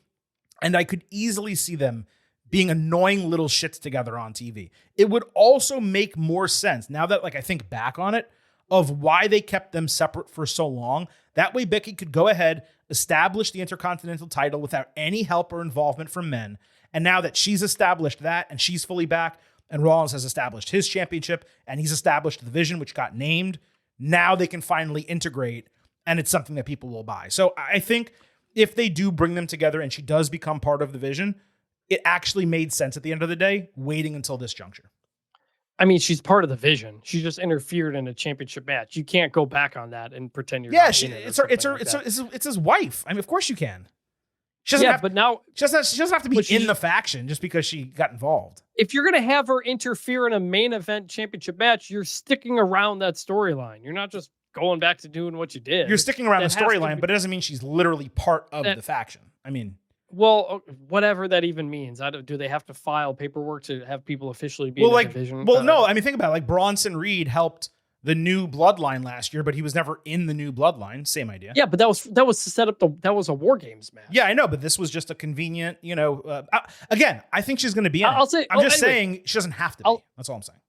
and I could easily see them being annoying little shits together on TV. It would also make more sense, now that I think back on it, of why they kept them separate for so long. That way Becky could go ahead, establish the Intercontinental title without any help or involvement from men, and now that she's established that and she's fully back, and Rollins has established his championship and he's established the division, which got named. Now they can finally integrate and it's something that people will buy. So I think if they do bring them together and she does become part of the vision, it actually made sense at the end of the day, waiting until this juncture. I mean, she's part of the vision. She just interfered in a championship match. You can't go back on that and pretend you're not in it. It's his wife. I mean, of course you can. She doesn't have to be in the faction just because she got involved. If you're going to have her interfere in a main event championship match, you're sticking around that storyline. You're not just going back to doing what you did. You're sticking around the storyline, but it doesn't mean she's literally part of the faction. I mean, Well, whatever that even means. Do they have to file paperwork to have people officially be in the division? No. I mean, think about it. Like Bronson Reed helped the new bloodline last year, but he was never in the new bloodline. Same idea. Yeah, but that was to set up that was a War Games match. Yeah, I know, but this was just a convenient, again, I think she's going to be in I'll it. say, I'm just saying she doesn't have to be. That's all I'm saying.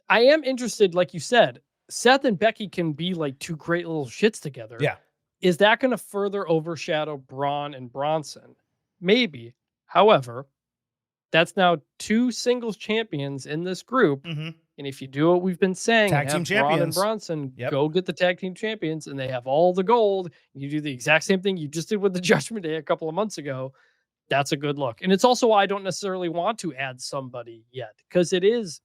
I am interested, like you said, Seth and Becky can be like two great little shits together. Yeah. Is that going to further overshadow Braun and Bronson? Maybe. However, that's now two singles champions in this group. Mm-hmm. And if you do what we've been saying, tag team Braun and champions, Bronson go get the tag team champions, and they have all the gold. You do the exact same thing you just did with the Judgment Day a couple of months ago. That's a good look. And it's also why I don't necessarily want to add somebody yet, because it is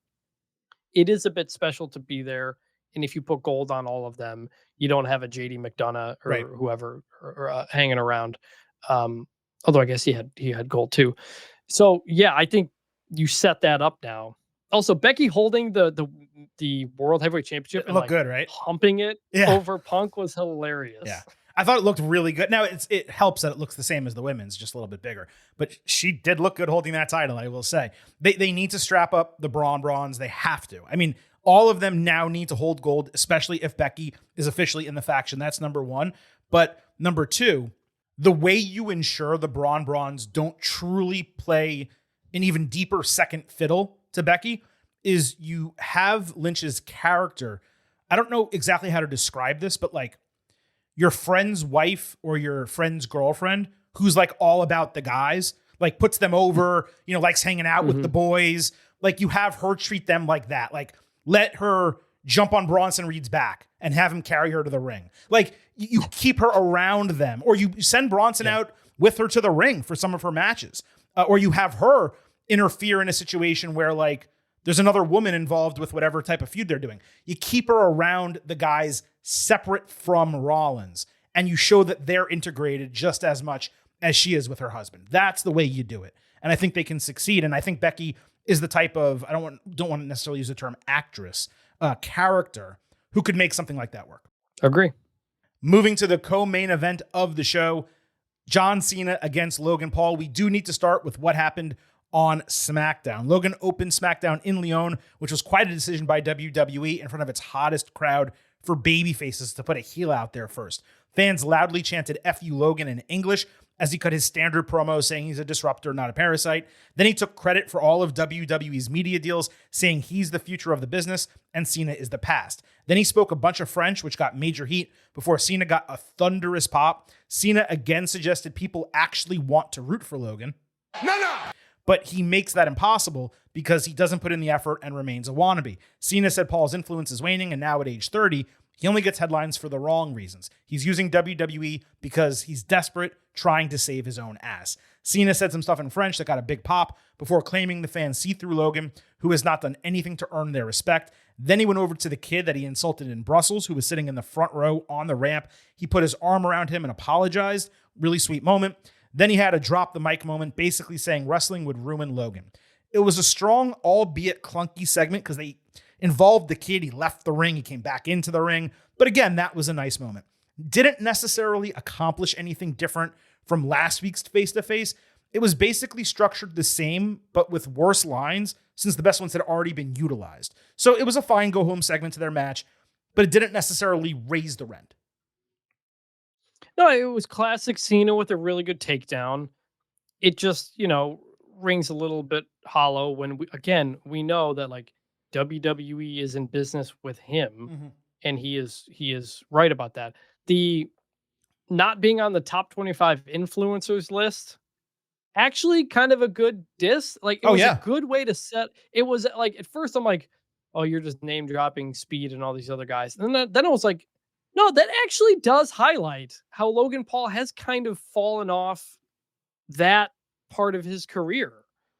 a bit special to be there. And if you put gold on all of them, you don't have a JD McDonough or whoever hanging around. Although I guess he had gold too. So yeah, I think you set that up now. Also, Becky holding the World Heavyweight Championship and looked good, right? Humping it over Punk was hilarious. Yeah. I thought it looked really good. Now it helps that it looks the same as the women's, just a little bit bigger. But she did look good holding that title, I will say. They need to strap up the Brawns. They have to. I mean, all of them now need to hold gold, especially if Becky is officially in the faction. That's number one. But number two, the way you ensure the Brawns don't truly play an even deeper second fiddle to Becky is you have Lynch's character. I don't know exactly how to describe this, but like your friend's wife or your friend's girlfriend who's like all about the guys, like puts them over, likes hanging out with the boys. Like you have her treat them like that. Like let her jump on Bronson Reed's back and have him carry her to the ring. Like you keep her around them, or you send Bronson out with her to the ring for some of her matches, or you have her interfere in a situation where like there's another woman involved with whatever type of feud they're doing. You keep her around the guys separate from Rollins, and you show that they're integrated just as much as she is with her husband. That's the way you do it. And I think they can succeed. And I think Becky is the type of, I don't want to necessarily use the term actress, character who could make something like that work. Agree. Moving to the co-main event of the show, John Cena against Logan Paul. We do need to start with what happened on SmackDown. Logan opened SmackDown in Lyon, which was quite a decision by WWE in front of its hottest crowd for babyfaces to put a heel out there first. Fans loudly chanted "F you, Logan" in English as he cut his standard promo saying he's a disruptor, not a parasite. Then he took credit for all of WWE's media deals, saying he's the future of the business and Cena is the past. Then he spoke a bunch of French, which got major heat before Cena got a thunderous pop. Cena again suggested people actually want to root for Logan. No. But he makes that impossible because he doesn't put in the effort and remains a wannabe. Cena said Paul's influence is waning, and now at age 30, he only gets headlines for the wrong reasons. He's using WWE because he's desperate, trying to save his own ass. Cena said some stuff in French that got a big pop before claiming the fans see through Logan, who has not done anything to earn their respect. Then he went over to the kid that he insulted in Brussels, who was sitting in the front row on the ramp. He put his arm around him and apologized. Really sweet moment. Then he had a drop the mic moment, basically saying wrestling would ruin Logan. It was a strong, albeit clunky segment because they involved the kid. He left the ring. He came back into the ring. But again, that was a nice moment. Didn't necessarily accomplish anything different from last week's face-to-face. It was basically structured the same, but with worse lines since the best ones had already been utilized. So it was a fine go-home segment to their match, but it didn't necessarily raise the rent. No, it was classic Cena with a really good takedown. It just, rings a little bit hollow when we know that like WWE is in business with him, and he is right about that. The not being on the top 25 influencers list, actually kind of a good diss. Like it was a good way to set. It was like at first I'm like, oh, you're just name dropping Speed and all these other guys, and then it was like, no, that actually does highlight how Logan Paul has kind of fallen off that part of his career.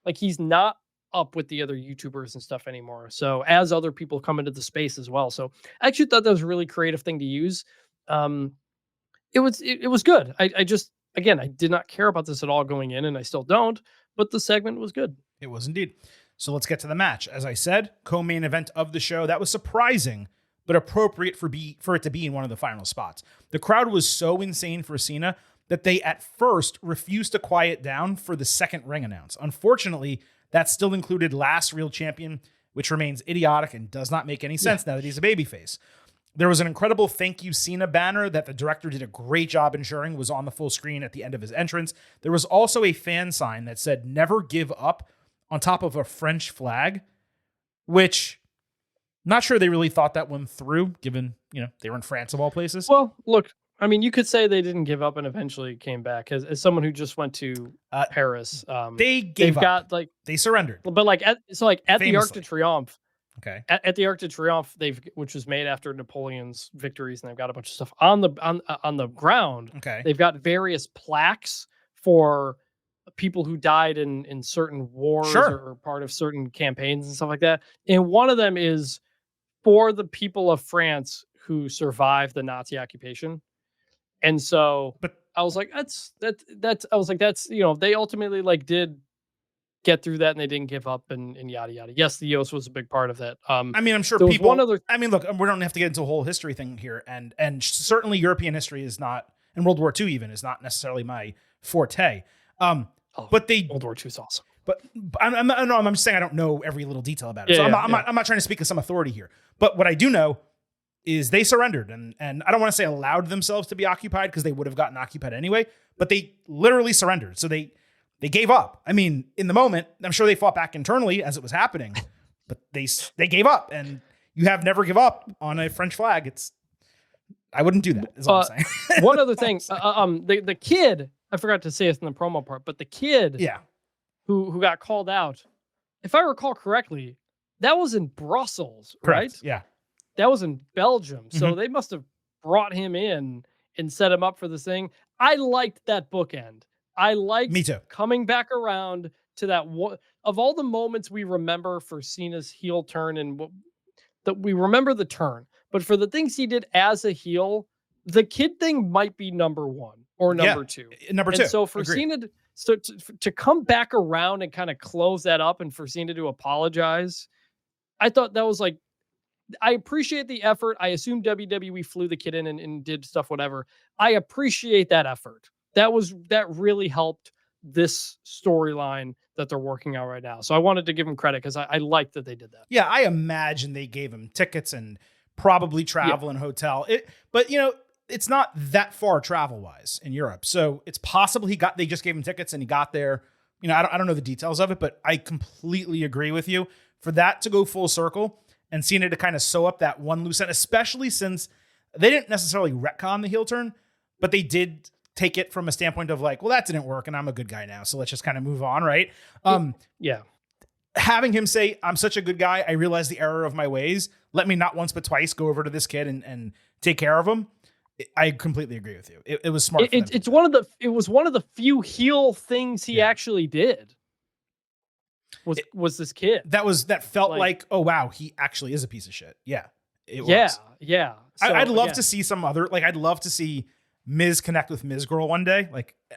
Like he's not up with the other YouTubers and stuff anymore. So as other people come into the space as well. So I actually thought that was a really creative thing to use. It was good. I just, again, I did not care about this at all going in, and I still don't, but the segment was good. It was indeed. So let's get to the match. As I said, co-main event of the show. That was surprising, but appropriate for it to be in one of the final spots. The crowd was so insane for Cena that they at first refused to quiet down for the second ring announce. Unfortunately, that still included Last Real Champion, which remains idiotic and does not make any sense now that he's a babyface. There was an incredible thank you Cena banner that the director did a great job ensuring was on the full screen at the end of his entrance. There was also a fan sign that said "Never give up" on top of a French flag, which not sure they really thought that one through, given, they were in France of all places. Well, look, I mean, you could say they didn't give up and eventually came back. As someone who just went to Paris, they gave up. They surrendered. But at the Arc de Triomphe. Okay. At the Arc de Triomphe, which was made after Napoleon's victories, and they've got a bunch of stuff on the ground. Okay. They've got various plaques for people who died in certain wars or part of certain campaigns and stuff like that. And one of them is for the people of France who survived the Nazi occupation. And so, but I was like, that's they ultimately did get through that and they didn't give up and yada yada. Yes, the EOS was a big part of that. I'm sure people. Look, we don't have to get into a whole history thing here, and certainly European history is not, and World War II even is not necessarily my forte. But World War II is awesome. But I'm just saying I don't know every little detail about it. So I'm not trying to speak as some authority here. But what I do know is they surrendered and I don't want to say allowed themselves to be occupied because they would have gotten occupied anyway, but they literally surrendered. So they gave up. I mean, in the moment, I'm sure they fought back internally as it was happening, but they gave up, and you have never give up on a French flag. I wouldn't do that, is all I'm saying. One other thing, the kid, I forgot to say this in the promo part, but the kid who got called out, if I recall correctly, that was in Brussels, correct. Right? Yeah. That was in Belgium. So they must have brought him in and set him up for this thing. I liked that bookend. I liked Me too. Coming back around to that one of all the moments we remember for Cena's heel turn, and that we remember the turn, but for the things he did as a heel, the kid thing might be number one or number two. Number two. And so for Cena to come back around and kind of close that up, and for Cena to apologize, I thought that was I appreciate the effort. I assume WWE flew the kid in and did stuff, whatever. I appreciate that effort. That really helped this storyline that they're working out right now. So I wanted to give them credit because I like that they did that. Yeah, I imagine they gave him tickets and probably travel and hotel. But it's not that far travel-wise in Europe. So it's possible they just gave him tickets and he got there. I don't know the details of it, but I completely agree with you. For that to go full circle and Cena to kind of sew up that one loose end, especially since they didn't necessarily retcon the heel turn, but they did take it from a standpoint of that didn't work and I'm a good guy now, so let's just kind of move on, right? Having him say, I'm such a good guy, I realize the error of my ways, let me not once but twice go over to this kid and take care of him. I completely agree with you. It was smart. It was one of the few heel things he actually did. Was this kid that felt like, oh wow, he actually is a piece of shit. Yeah, it was. Yeah. So, I'd love to see some other, I'd love to see Miz connect with Miz Girl one day,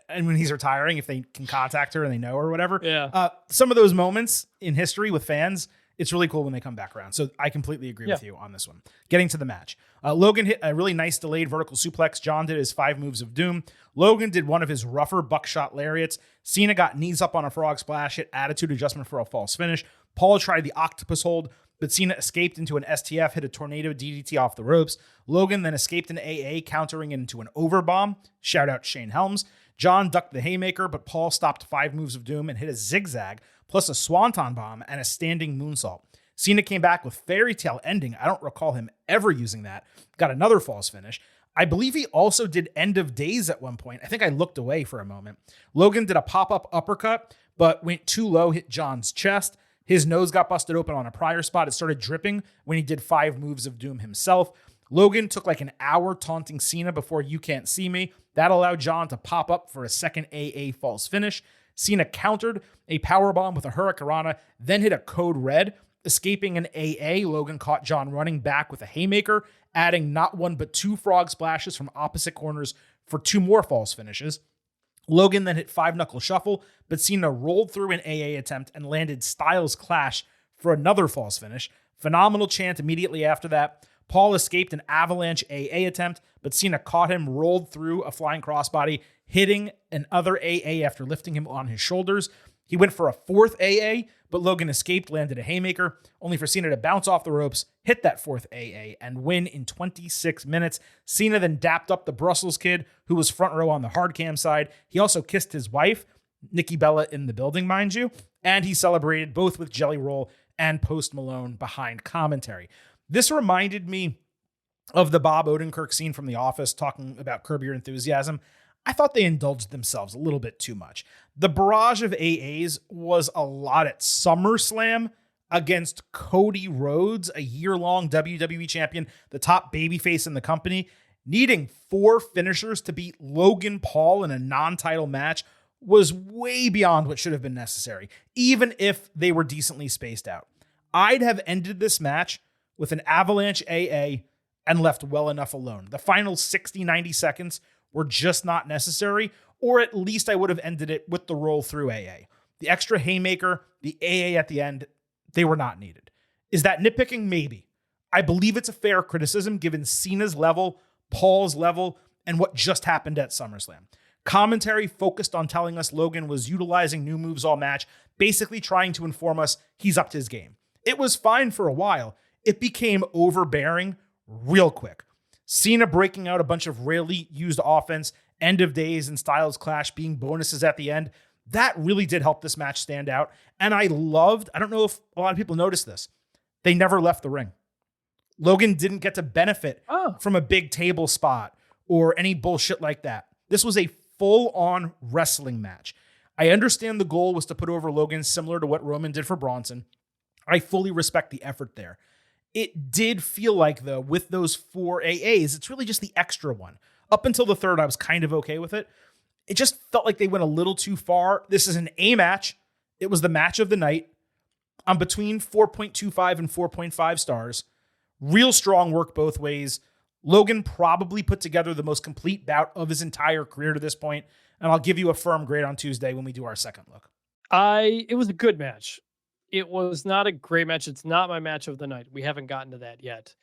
and when he's retiring, if they can contact her and they know her or whatever. Yeah. Some of those moments in history with fans, it's really cool when they come back around. So I completely agree with you on this one. Getting to the match. Logan hit a really nice delayed vertical suplex. John did his 5 moves of doom. Logan did one of his rougher buckshot lariats. Cena got knees up on a frog splash, hit attitude adjustment for a false finish. Paul tried the octopus hold, but Cena escaped into an STF, hit a tornado DDT off the ropes. Logan then escaped an AA, countering into an overbomb. Shout out Shane Helms. John ducked the haymaker, but Paul stopped 5 moves of doom and hit a zigzag, plus a swanton bomb and a standing moonsault. Cena came back with fairy tale ending. I don't recall him ever using that. Got another false finish. I believe he also did end of days at one point. I think I looked away for a moment. Logan did a pop-up uppercut, but went too low, hit John's chest. His nose got busted open on a prior spot. It started dripping when he did 5 moves of doom himself. Logan took an hour taunting Cena before You Can't See Me. That allowed John to pop up for a second AA false finish. Cena countered a powerbomb with a Hurricanrana, then hit a code red. Escaping an AA, Logan caught John running back with a haymaker, adding not 1 but 2 frog splashes from opposite corners for 2 more false finishes. Logan then hit 5-knuckle shuffle, but Cena rolled through an AA attempt and landed Styles Clash for another false finish. Phenomenal chant immediately after that. Paul escaped an avalanche AA attempt, but Cena caught him, rolled through a flying crossbody, hitting another AA after lifting him on his shoulders. He went for a fourth AA, but Logan escaped, landed a haymaker, only for Cena to bounce off the ropes, hit that fourth AA, and win in 26 minutes. Cena then dapped up the Brussels kid, who was front row on the hard cam side. He also kissed his wife, Nikki Bella, in the building, mind you, and he celebrated both with Jelly Roll and Post Malone behind commentary. This reminded me of the Bob Odenkirk scene from The Office talking about Curb Your Enthusiasm. I thought they indulged themselves a little bit too much. The barrage of AAs was a lot at SummerSlam against Cody Rhodes, a year-long WWE champion, the top babyface in the company. Needing 4 finishers to beat Logan Paul in a non-title match was way beyond what should have been necessary, even if they were decently spaced out. I'd have ended this match with an avalanche AA and left well enough alone. The final 60, 90 seconds were just not necessary, or at least I would have ended it with the roll through AA. The extra haymaker, the AA at the end, they were not needed. Is that nitpicking? Maybe. I believe it's a fair criticism given Cena's level, Paul's level, and what just happened at SummerSlam. Commentary focused on telling us Logan was utilizing new moves all match, basically trying to inform us he's upped his game. It was fine for a while. It became overbearing real quick. Cena breaking out a bunch of rarely used offense, end of days and Styles Clash being bonuses at the end. That really did help this match stand out. And I don't know if a lot of people noticed this, they never left the ring. Logan didn't get to benefit from a big table spot or any bullshit like that. This was a full-on wrestling match. I understand the goal was to put over Logan similar to what Roman did for Bronson. I fully respect the effort there. It did feel like, though, with those 4 AAs, it's really just the extra one. Up until the third, I was kind of okay with it. It just felt like they went a little too far. This is an A match. It was the match of the night. I'm between 4.25 and 4.5 stars. Real strong work both ways. Logan probably put together the most complete bout of his entire career to this point, and I'll give you a firm grade on Tuesday when we do our second look. It was a good match. It was not a great match. It's not my match of the night. We haven't gotten to that yet.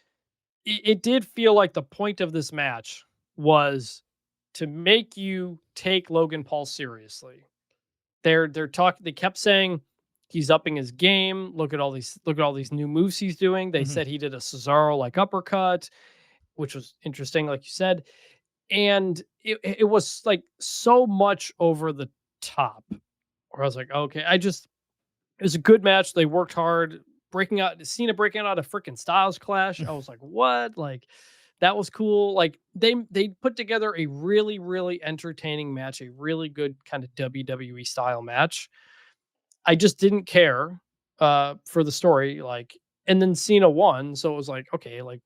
It did feel like the point of this match was to make you take Logan Paul seriously. They kept saying he's upping his game. Look at all these new moves he's doing. They said he did a Cesaro-like uppercut, which was interesting, like you said. And it was like so much over the top where I was like, okay, it was a good match. They worked hard. Cena breaking out a freaking Styles Clash. I was like, what? Like, that was cool. Like, they put together a really, really entertaining match, a really good kind of WWE style match. I just didn't care for the story. Like, and then Cena won. So it was like, okay, like,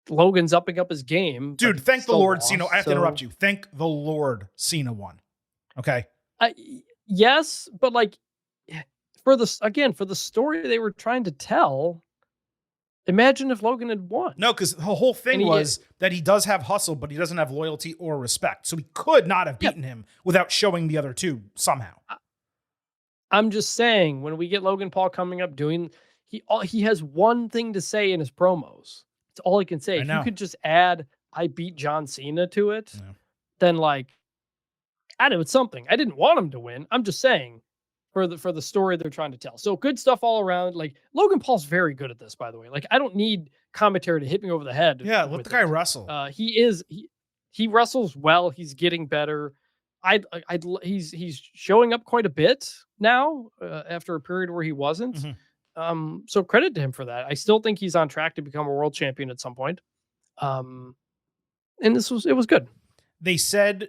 Logan's upping up his game. Dude, thank the Lord Cena. I have to interrupt you. Thank the Lord Cena won. Okay. Yes, but like, for the story they were trying to tell, imagine if Logan had won. No, because the whole thing was that he does have hustle, but he doesn't have loyalty or respect. So he could not have beaten him without showing the other two somehow. I'm just saying, when we get Logan Paul coming up he has one thing to say in his promos. It's all he can say. If you could just add, I beat John Cena to it, then like, I know it's something. I didn't want him to win. I'm just saying, for the story they're trying to tell. So good stuff all around. Like, Logan Paul's very good at this, by the way. Like, I don't need commentary to hit me over the head. Yeah, let the guy wrestle. He wrestles well. He's getting better. He's showing up quite a bit now after a period where he wasn't. So credit to him for that. I still think he's on track to become a world champion at some point. And it was good. They said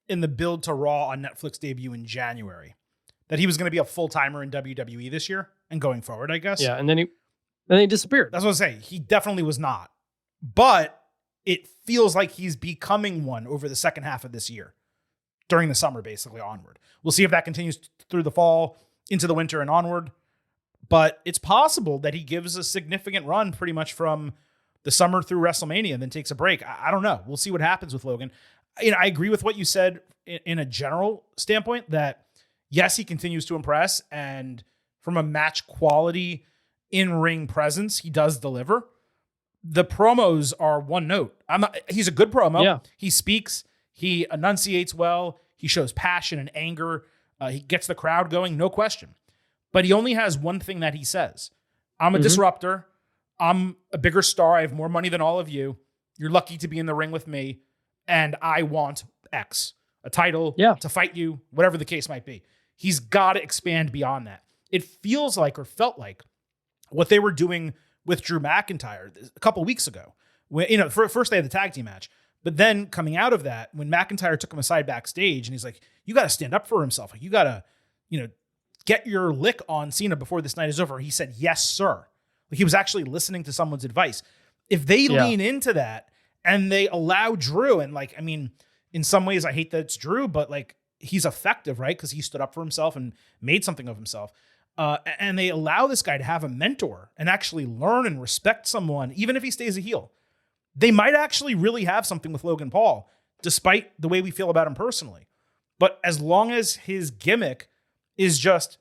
in the build to Raw on Netflix debut in January that he was going to be a full-timer in WWE this year and going forward, I guess. Yeah, and then he disappeared. That's what I'm saying. He definitely was not. But it feels like he's becoming one over the second half of this year, during the summer, basically onward. We'll see if that continues through the fall, into the winter, and onward. But it's possible that he gives a significant run pretty much from the summer through WrestleMania and then takes a break. I don't know. We'll see what happens with Logan. I agree with what you said in a general standpoint that, yes, he continues to impress, and from a match quality in-ring presence, he does deliver. The promos are one note. He's a good promo. Yeah. He speaks. He enunciates well. He shows passion and anger. He gets the crowd going, no question. But he only has one thing that he says. I'm a disruptor. I'm a bigger star. I have more money than all of you. You're lucky to be in the ring with me. And I want X, a title, to fight you, whatever the case might be. He's got to expand beyond that. It feels like, or felt like, what they were doing with Drew McIntyre a couple weeks ago. When, first they had the tag team match. But then coming out of that, when McIntyre took him aside backstage and he's like, you got to stand up for himself. Like, you got to, get your lick on Cena before this night is over. He said, yes, sir. Like, he was actually listening to someone's advice. If they lean into that and they allow Drew, and in some ways I hate that it's Drew, but he's effective, right? Because he stood up for himself and made something of himself. And they allow this guy to have a mentor and actually learn and respect someone, even if he stays a heel. They might actually really have something with Logan Paul, despite the way we feel about him personally. But as long as his gimmick is just,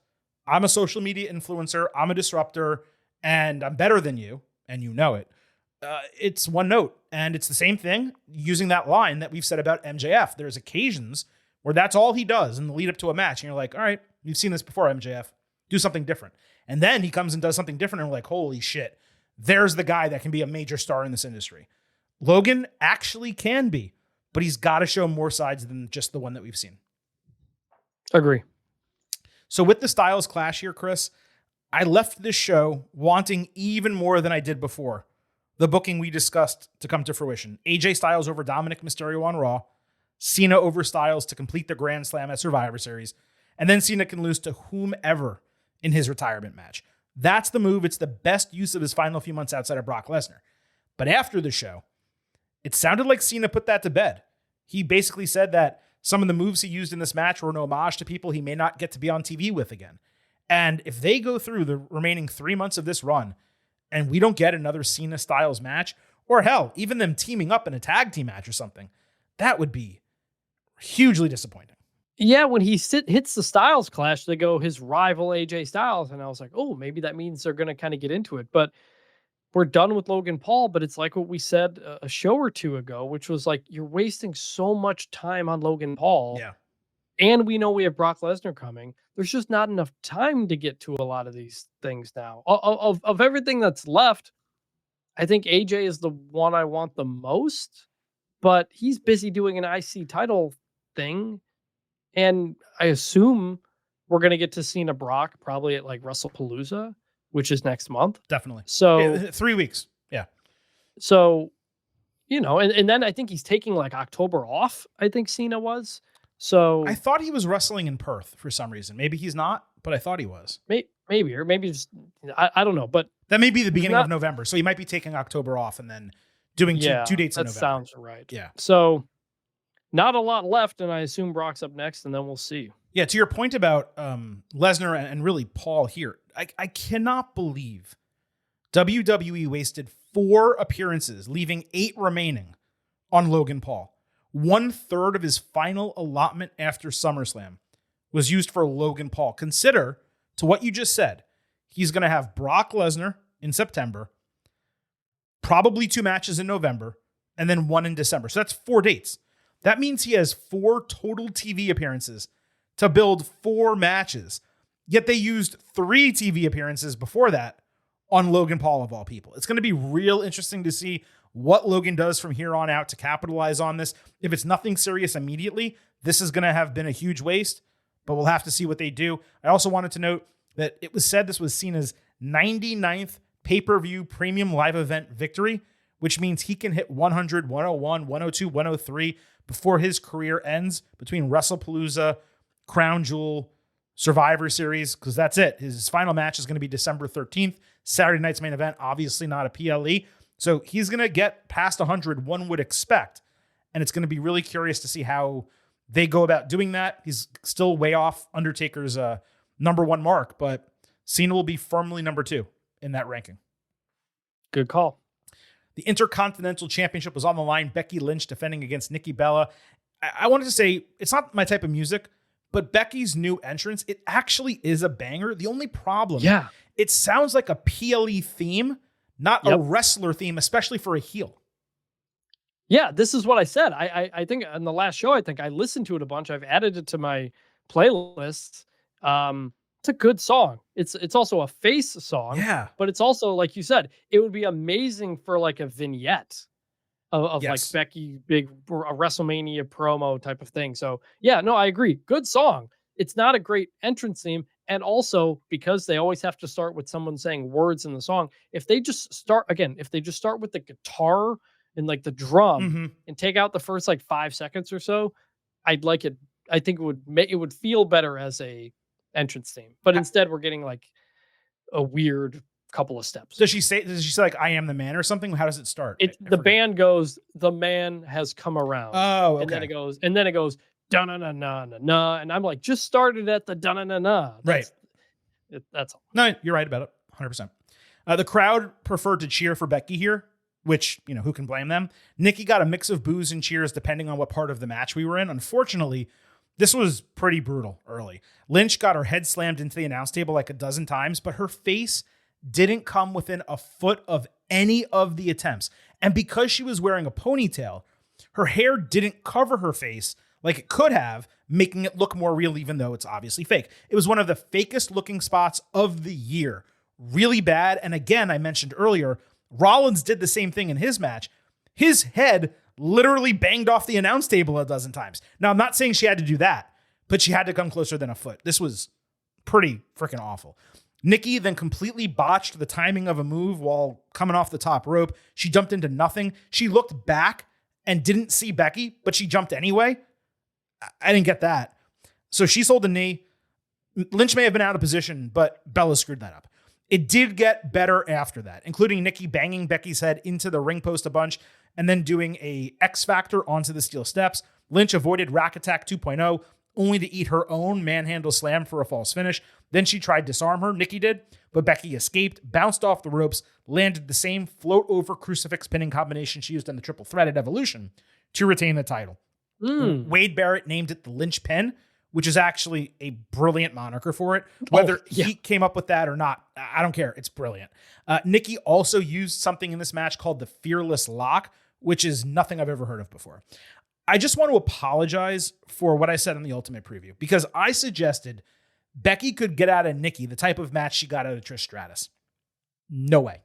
I'm a social media influencer, I'm a disruptor, and I'm better than you, and you know it, it's one note. And it's the same thing using that line that we've said about MJF. There's occasions where that's all he does in the lead up to a match. And you're like, all right, you've seen this before, MJF. Do something different. And then he comes and does something different, and we're like, holy shit, there's the guy that can be a major star in this industry. Logan actually can be, but he's got to show more sides than just the one that we've seen. Agree. So with the Styles Clash here, Chris, I left this show wanting even more than I did before the booking we discussed to come to fruition. AJ Styles over Dominic Mysterio on Raw, Cena over Styles to complete the Grand Slam at Survivor Series, and then Cena can lose to whomever in his retirement match. That's the move. It's the best use of his final few months outside of Brock Lesnar. But after the show, it sounded like Cena put that to bed. He basically said that some of the moves he used in this match were an homage to people he may not get to be on TV with again. And if they go through the remaining 3 months of this run and we don't get another Cena Styles match, or hell, even them teaming up in a tag team match or something, that would be hugely disappointing. Yeah, when he hits the Styles Clash, they go his rival AJ Styles. And I was like, oh, maybe that means they're going to kind of get into it. But we're done with Logan Paul, but it's like what we said a show or two ago, which was like, you're wasting so much time on Logan Paul. Yeah. And we know we have Brock Lesnar coming. There's just not enough time to get to a lot of these things now. Of everything that's left, I think AJ is the one I want the most, but he's busy doing an IC title thing. And I assume we're going to get to Cena Brock probably at like WrestlePalooza, which is next month. Definitely. So 3 weeks. Yeah. So, and then I think he's taking like October off. I think Cena was. So I thought he was wrestling in Perth for some reason. Maybe he's not, but I thought he was. Maybe, or maybe just, I don't know. But that may be the beginning of November. So he might be taking October off and then doing two dates in November. That sounds right. Yeah. So not a lot left, and I assume Brock's up next, and then we'll see. Yeah, to your point about Lesnar and really Paul here, I cannot believe WWE wasted 4 appearances, leaving 8 remaining on Logan Paul. 1/3 of his final allotment after SummerSlam was used for Logan Paul. Consider, to what you just said, he's going to have Brock Lesnar in September, probably 2 matches in November, and then 1 in December. So that's 4 dates. That means he has 4 total TV appearances to build 4 matches. Yet they used 3 TV appearances before that on Logan Paul, of all people. It's going to be real interesting to see what Logan does from here on out to capitalize on this. If it's nothing serious immediately, this is going to have been a huge waste, but we'll have to see what they do. I also wanted to note that it was said this was Cena's 99th pay-per-view premium live event victory, which means he can hit 100, 101, 102, 103 before his career ends between WrestlePalooza, Crown Jewel, Survivor Series, because that's it. His final match is going to be December 13th, Saturday night's main event, obviously not a PLE. So he's going to get past 100, one would expect, and it's going to be really curious to see how they go about doing that. He's still way off Undertaker's number 1 mark, but Cena will be firmly number 2 in that ranking. Good call. The Intercontinental Championship was on the line. Becky Lynch defending against Nikki Bella. I wanted to say, it's not my type of music, but Becky's new entrance, it actually is a banger. The only problem, it sounds like a PLE theme, not a wrestler theme, especially for a heel. Yeah, this is what I said. I think on the last show, I think I listened to it a bunch. I've added it to my playlists. It's a good song. It's also a face song, Yeah. but it's also, like you said, it would be amazing for like a vignette of like Yes. Becky, a WrestleMania promo type of thing. So yeah, no, I agree. Good song. It's not a great entrance theme. And also because they always have to start with someone saying words in the song, if they just start with the guitar and like the drum Mm-hmm. and take out the first like 5 seconds or so, I'd like it. I think it would feel better as a entrance theme. But instead we're getting like a weird couple of steps. Does she say like I am the man or something? How does it start? The band goes, the man has come around. Oh, okay. And then it goes, da na na na na na. And I'm like, just started at the da na na na. Right. That's all. No, you're right about it. 100%. The crowd preferred to cheer for Becky here, which, who can blame them? Nikki got a mix of boos and cheers depending on what part of the match we were in. Unfortunately, this was pretty brutal early. Lynch got her head slammed into the announce table like a dozen times, but her face didn't come within a foot of any of the attempts. And because she was wearing a ponytail, her hair didn't cover her face like it could have, making it look more real, even though it's obviously fake. It was one of the fakest looking spots of the year. Really bad. And again, I mentioned earlier, Rollins did the same thing in his match. His head literally banged off the announce table a dozen times. Now, I'm not saying she had to do that, but she had to come closer than a foot. This was pretty freaking awful. Nikki then completely botched the timing of a move while coming off the top rope. She jumped into nothing. She looked back and didn't see Becky, but she jumped anyway. I didn't get that. So she sold the knee. Lynch may have been out of position, but Bella screwed that up. It did get better after that, including Nikki banging Becky's head into the ring post a bunch and then doing a X Factor onto the steel steps. Lynch avoided Rack Attack 2.0, only to eat her own manhandle slam for a false finish. Then she tried to disarm her, Nikki did, but Becky escaped, bounced off the ropes, landed the same float over crucifix pinning combination she used in the triple threat at Evolution to retain the title. Wade Barrett named it the Lynch Pin, which is actually a brilliant moniker for it. Whether he came up with that or not, I don't care. It's brilliant. Nikki also used something in this match called the Fearless Lock, which is nothing I've ever heard of before. I just want to apologize for what I said in the Ultimate Preview, because I suggested Becky could get out of Nikki the type of match she got out of Trish Stratus. No way.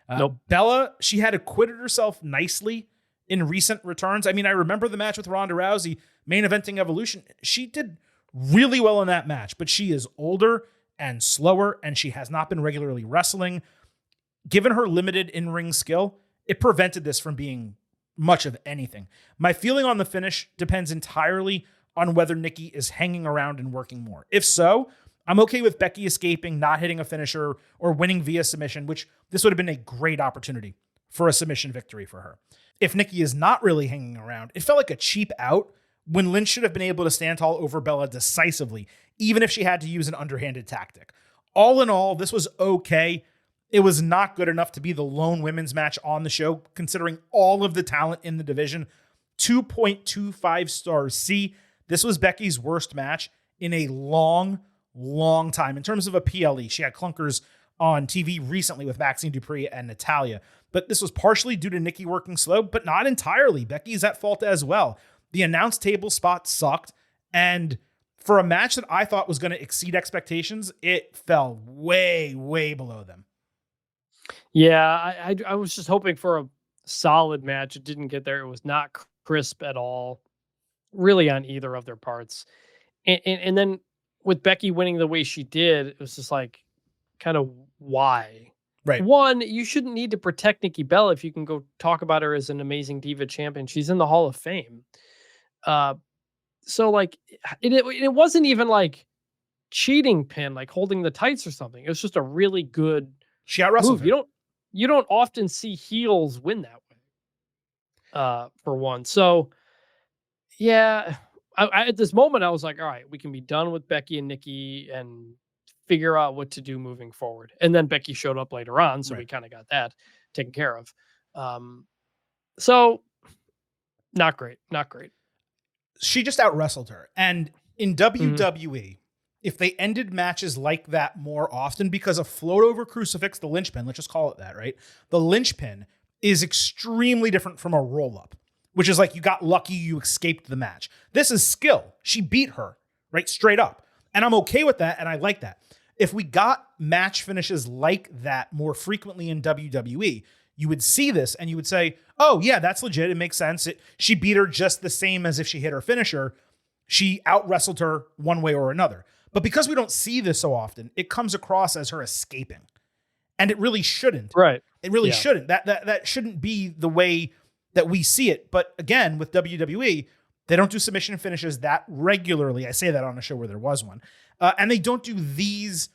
Nope. Bella, she had acquitted herself nicely in recent returns. I mean, I remember the match with Ronda Rousey, main eventing Evolution. She did really well in that match, but she is older and slower, and she has not been regularly wrestling. Given her limited in-ring skill, it prevented this from being much of anything. My feeling on the finish depends entirely on whether Nikki is hanging around and working more. If so, I'm okay with Becky escaping, not hitting a finisher, or winning via submission, which this would have been a great opportunity for a submission victory for her. If Nikki is not really hanging around, it felt like a cheap out when Lynch should have been able to stand tall over Bella decisively, even if she had to use an underhanded tactic. All in all, this was okay. It was not good enough to be the lone women's match on the show, considering all of the talent in the division. 2.25 stars C. This was Becky's worst match in a long time. In terms of a PLE, she had clunkers on TV recently with Maxine Dupree and Natalya, but this was partially due to Nikki working slow, but not entirely. Becky's at fault as well. The announce table spot sucked, and for a match that I thought was going to exceed expectations, it fell way below them. Yeah, I was just hoping for a solid match. It didn't get there. It was not crisp at all, really, on either of their parts. And then with Becky winning the way she did, it was just like, kind of why? Right. One, you shouldn't need to protect Nikki Bella if you can go talk about her as an amazing diva champion. She's in the Hall of Fame. So like it wasn't even like cheating pin, like holding the tights or something. It was just a really good She out-wrestled move. her. You don't often see heels win that way. For one. So yeah, I at this moment I was like, all right, we can be done with Becky and Nikki and figure out what to do moving forward. And then Becky showed up later on, so we kind of got that taken care of. So not great. She just out-wrestled her. And in WWE, if they ended matches like that more often, because a float over crucifix, the linchpin, let's just call it that, right? The linchpin is extremely different from a roll-up, which is like you got lucky, you escaped the match. This is skill. She beat her, right? Straight up. And I'm okay with that, and I like that. If we got match finishes like that more frequently in WWE, you would see this and you would say, oh, yeah, that's legit. It makes sense. She beat her just the same as if she hit her finisher. She out-wrestled her one way or another. But because we don't see this so often, it comes across as her escaping. And it really shouldn't. Right. It really shouldn't. That shouldn't be the way that we see it. But again, with WWE, they don't do submission finishes that regularly. I say that on a show where there was one. And they don't do these,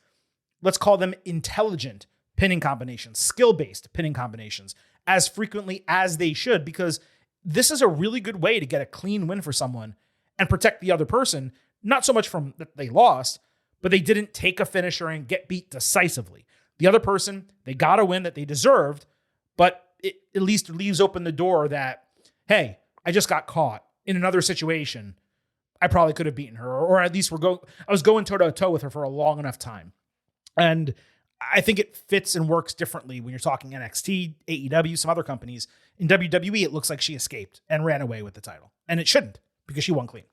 let's call them intelligent pinning combinations, skill-based pinning combinations as frequently as they should, because this is a really good way to get a clean win for someone and protect the other person, not so much from that they lost, but they didn't take a finisher and get beat decisively. The other person, they got a win that they deserved, but it at least leaves open the door that, hey, I just got caught in another situation. I probably could have beaten her, or at least I was going toe to toe with her for a long enough time. And I think it fits and works differently when you're talking NXT, AEW, some other companies. In WWE, it looks like she escaped and ran away with the title. And it shouldn't, because she won clean.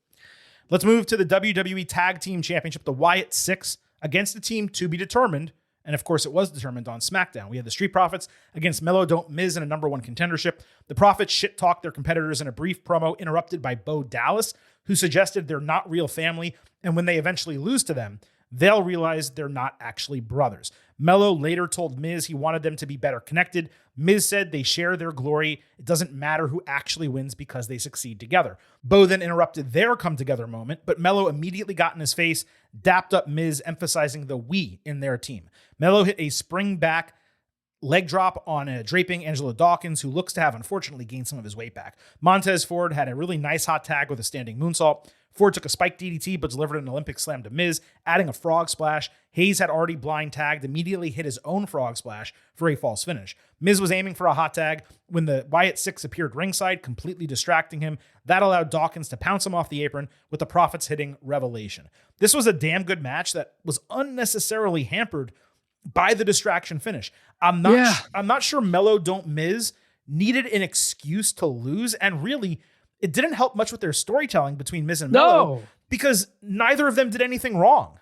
Let's move to the WWE Tag Team Championship, the Wyatt Six, against a team to be determined. And of course, it was determined on SmackDown. We had the Street Profits against Melo Don't Miz in a number one contendership. The Profits shit-talked their competitors in a brief promo interrupted by Bo Dallas, who suggested they're not real family, and when they eventually lose to them, they'll realize they're not actually brothers. Melo later told Miz he wanted them to be better connected. Miz said they share their glory. It doesn't matter who actually wins because they succeed together. Bo then interrupted their come-together moment, but Melo immediately got in his face, dapped up Miz, emphasizing the we in their team. Melo hit a spring back leg drop on a draping Angelo Dawkins, who looks to have unfortunately gained some of his weight back. Montez Ford had a really nice hot tag with a standing moonsault. Ford took a spike DDT, but delivered an Olympic slam to Miz, adding a frog splash. Hayes had already blind tagged, immediately hit his own frog splash for a false finish. Miz was aiming for a hot tag when the Wyatt Six appeared ringside, completely distracting him. That allowed Dawkins to pounce him off the apron, with the Profits hitting Revelation. This was a damn good match that was unnecessarily hampered by the distraction finish. I'm not sure Melo Don't Miz needed an excuse to lose, and really, it didn't help much with their storytelling between Miz and Melo because neither of them did anything wrong.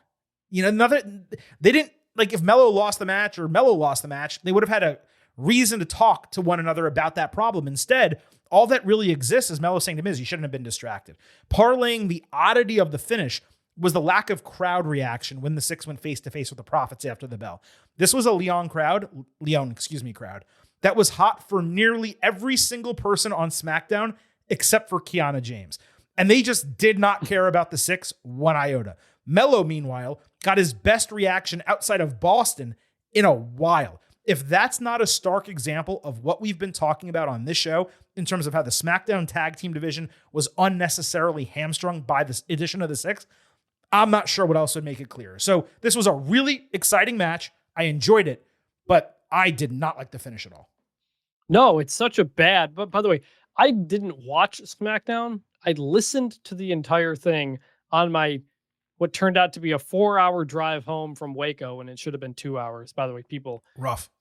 You know, they didn't, like, if Melo lost the match or Melo lost the match, they would have had a reason to talk to one another about that problem. Instead, all that really exists is Melo saying to Miz, you shouldn't have been distracted. Parlaying the oddity of the finish was the lack of crowd reaction when the Six went face-to-face with the Profits after the bell. This was a Leon crowd that was hot for nearly every single person on SmackDown except for Kiana James. And they just did not care about the Six one iota. Melo, meanwhile, got his best reaction outside of Boston in a while. If that's not a stark example of what we've been talking about on this show in terms of how the SmackDown tag team division was unnecessarily hamstrung by this addition of the Six, I'm not sure what else would make it clearer. So this was a really exciting match. I enjoyed it, but I did not like the finish at all. No, it's such a bad, but by the way, I didn't watch SmackDown. I listened to the entire thing on what turned out to be a 4-hour drive home from Waco, and it should have been 2 hours. By the way, people, rough.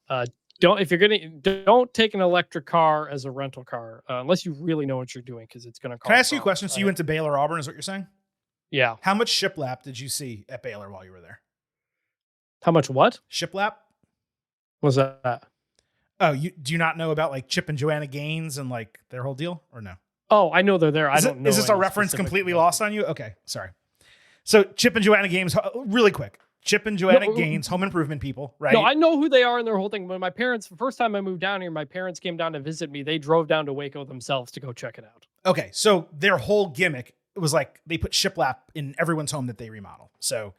Don't take an electric car as a rental car unless you really know what you're doing, because it's going to cost. Can I ask you a question? So you went to Baylor Auburn, is what you're saying? Yeah. How much shiplap did you see at Baylor while you were there? How much what? Shiplap? What was that? Oh, do you not know about like Chip and Joanna Gaines and like their whole deal, or no? Oh, I know they're there. I don't know. Is this a reference completely lost on you? Okay, sorry. So Chip and Joanna Gaines, really quick. Chip and Joanna Gaines, home improvement people, right? No, I know who they are and their whole thing. When my parents, the first time I moved down here, my parents came down to visit me. They drove down to Waco themselves to go check it out. Okay, so their whole gimmick was like they put shiplap in everyone's home that they remodel. So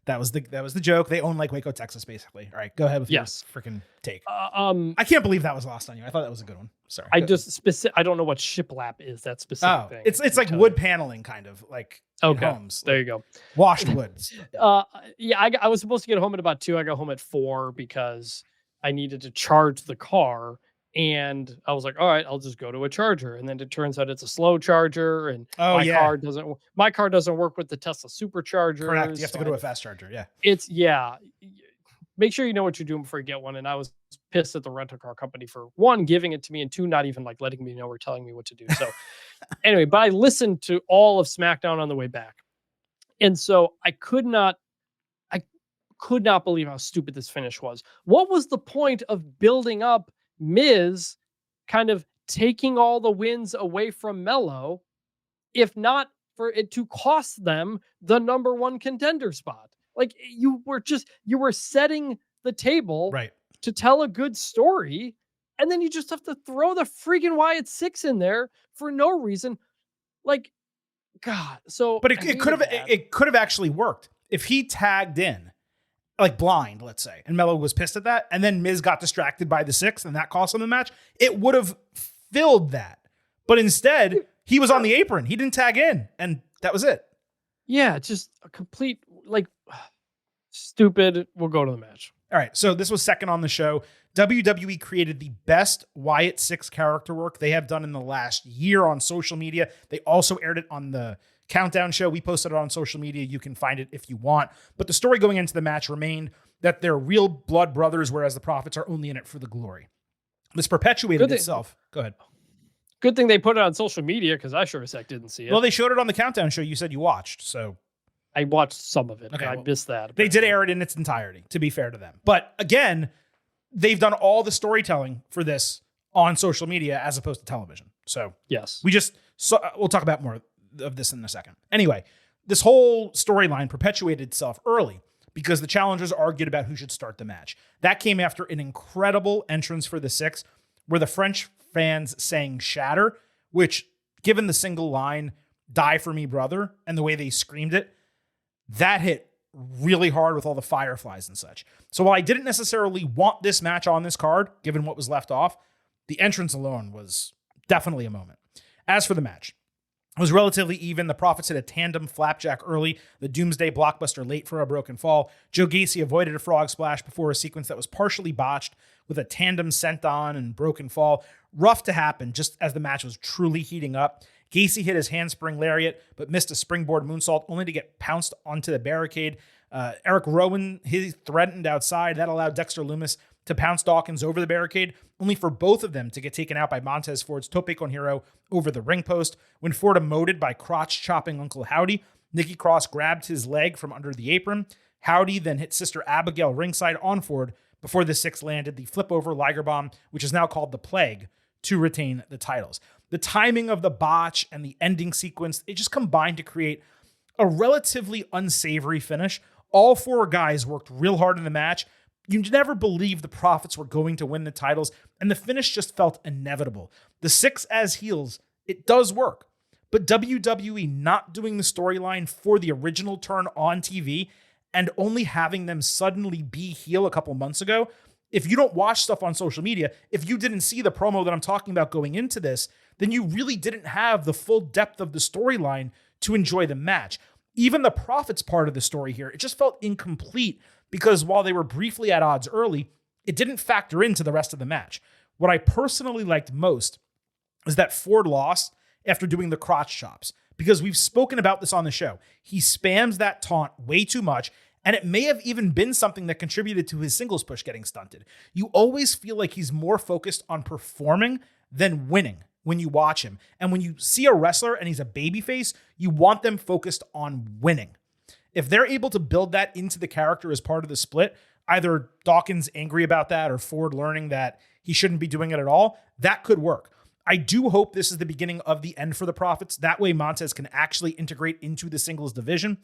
that was the joke. They own like Waco, Texas, basically. All right, go ahead with your freaking take. I can't believe that was lost on you. I thought that was a good one. Sorry. I don't know what shiplap is. That specific thing. It's like wood paneling, kind of like homes. There you go. Washed woods. I was supposed to get home at about 2. I got home at 4 because I needed to charge the car. And I was like, all right, I'll just go to a charger. And then it turns out it's a slow charger, and my car doesn't work with the Tesla supercharger. Correct. You have to go to a fast charger. Yeah. make sure you know what you're doing before you get one. And I was pissed at the rental car company for one, giving it to me, and two, not even like letting me know or telling me what to do. So anyway, but I listened to all of SmackDown on the way back. And so I could not believe how stupid this finish was. What was the point of building up Miz kind of taking all the wins away from Melo, if not for it to cost them the number one contender spot? Like you were setting the table Right. to tell a good story, and then you just have to throw the freaking Wyatt 6 in there for no reason. Like, God. So, but it could have actually worked if he tagged in like blind, let's say, and Melo was pissed at that, and then Miz got distracted by the 6, and that cost him the match. It would have filled that, but instead he was on the apron. He didn't tag in, and that was it. Yeah, just a complete like stupid. We'll go to the match. All right, so this was second on the show. WWE created the best Wyatt 6 character work they have done in the last year on social media. They also aired it on the Countdown show. We posted it on social media. You can find it if you want. But the story going into the match remained that they're real blood brothers, whereas the Prophets are only in it for the glory. This perpetuated itself. Go ahead. Good thing they put it on social media, because I sure as heck didn't see it. Well, they showed it on the Countdown show you said you watched, so... I watched some of it. Okay, I missed that. They did air it in its entirety, to be fair to them. But again, they've done all the storytelling for this on social media as opposed to television. So yes, we'll talk about more of this in a second. Anyway, this whole storyline perpetuated itself early because the challengers argued about who should start the match. That came after an incredible entrance for the 6, where the French fans sang Shatter, which, given the single line, "Die for me, brother," and the way they screamed it, that hit really hard with all the fireflies and such. So while I didn't necessarily want this match on this card, given what was left off, the entrance alone was definitely a moment. As for the match, it was relatively even. The Prophets hit a tandem flapjack early, the Doomsday Blockbuster late for a broken fall. Joe Gacy avoided a frog splash before a sequence that was partially botched with a tandem senton and broken fall. Rough to happen just as the match was truly heating up. Gacy hit his handspring lariat, but missed a springboard moonsault only to get pounced onto the barricade. Eric Rowan, he threatened outside. That allowed Dexter Lumis to pounce Dawkins over the barricade, only for both of them to get taken out by Montez Ford's tope con hero over the ring post. When Ford emoted by crotch-chopping Uncle Howdy, Nikki Cross grabbed his leg from under the apron. Howdy then hit Sister Abigail ringside on Ford before the 6 landed the flip-over Liger Bomb, which is now called the Plague, to retain the titles. The timing of the botch and the ending sequence, it just combined to create a relatively unsavory finish. All 4 guys worked real hard in the match. You never believed the Prophets were going to win the titles, and the finish just felt inevitable. The 6 as heels, it does work. But WWE not doing the storyline for the original turn on TV and only having them suddenly be heel a couple months ago, if you don't watch stuff on social media, if you didn't see the promo that I'm talking about going into this, then you really didn't have the full depth of the storyline to enjoy the match. Even the Prophets part of the story here, it just felt incomplete because while they were briefly at odds early, it didn't factor into the rest of the match. What I personally liked most is that Ford lost after doing the crotch chops, because we've spoken about this on the show. He spams that taunt way too much, and it may have even been something that contributed to his singles push getting stunted. You always feel like he's more focused on performing than winning when you watch him. And when you see a wrestler and he's a babyface, you want them focused on winning. If they're able to build that into the character as part of the split, either Dawkins angry about that or Ford learning that he shouldn't be doing it at all, that could work. I do hope this is the beginning of the end for the Prophets. That way Montez can actually integrate into the singles division.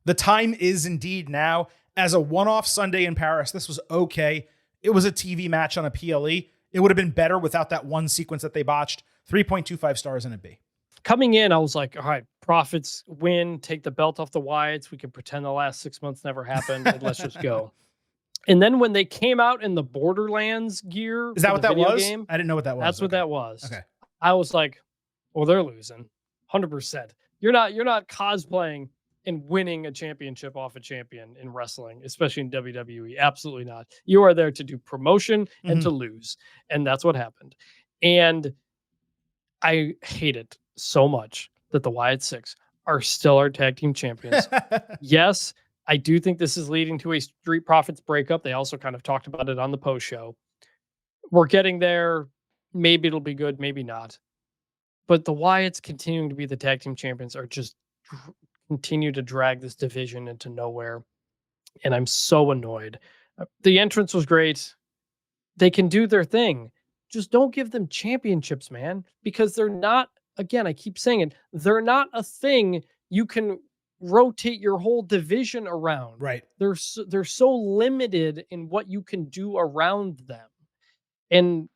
The time is indeed now. As a one-off Sunday in Paris, this was okay. It was a TV match on a PLE. It would have been better without that one sequence that they botched. 3.25 stars and a B. Coming in, I was like, all right, Prophets win, take the belt off the Wyatts. We can pretend the last 6 months never happened, and let's just go. And then when they came out in the Borderlands gear, is that what that was? Game, I didn't know what that was. That's what that was. Okay. I was like, well, they're losing 100%. You're not cosplaying and winning a championship off a champion in wrestling, especially in WWE. Absolutely not. You are there to do promotion and to lose. And that's what happened. And I hate it so much that the Wyatt 6 are still our tag team champions. Yes, I do think this is leading to a Street Profits breakup. They also kind of talked about it on the post show. We're getting there. Maybe it'll be good, maybe not. But the Wyatts continuing to be the tag team champions are just continue to drag this division into nowhere. And I'm so annoyed. The entrance was great. They can do their thing. Just don't give them championships, man, because they're not, again, I keep saying it, they're not a thing you can rotate your whole division around. Right. They're so limited in what you can do around them. And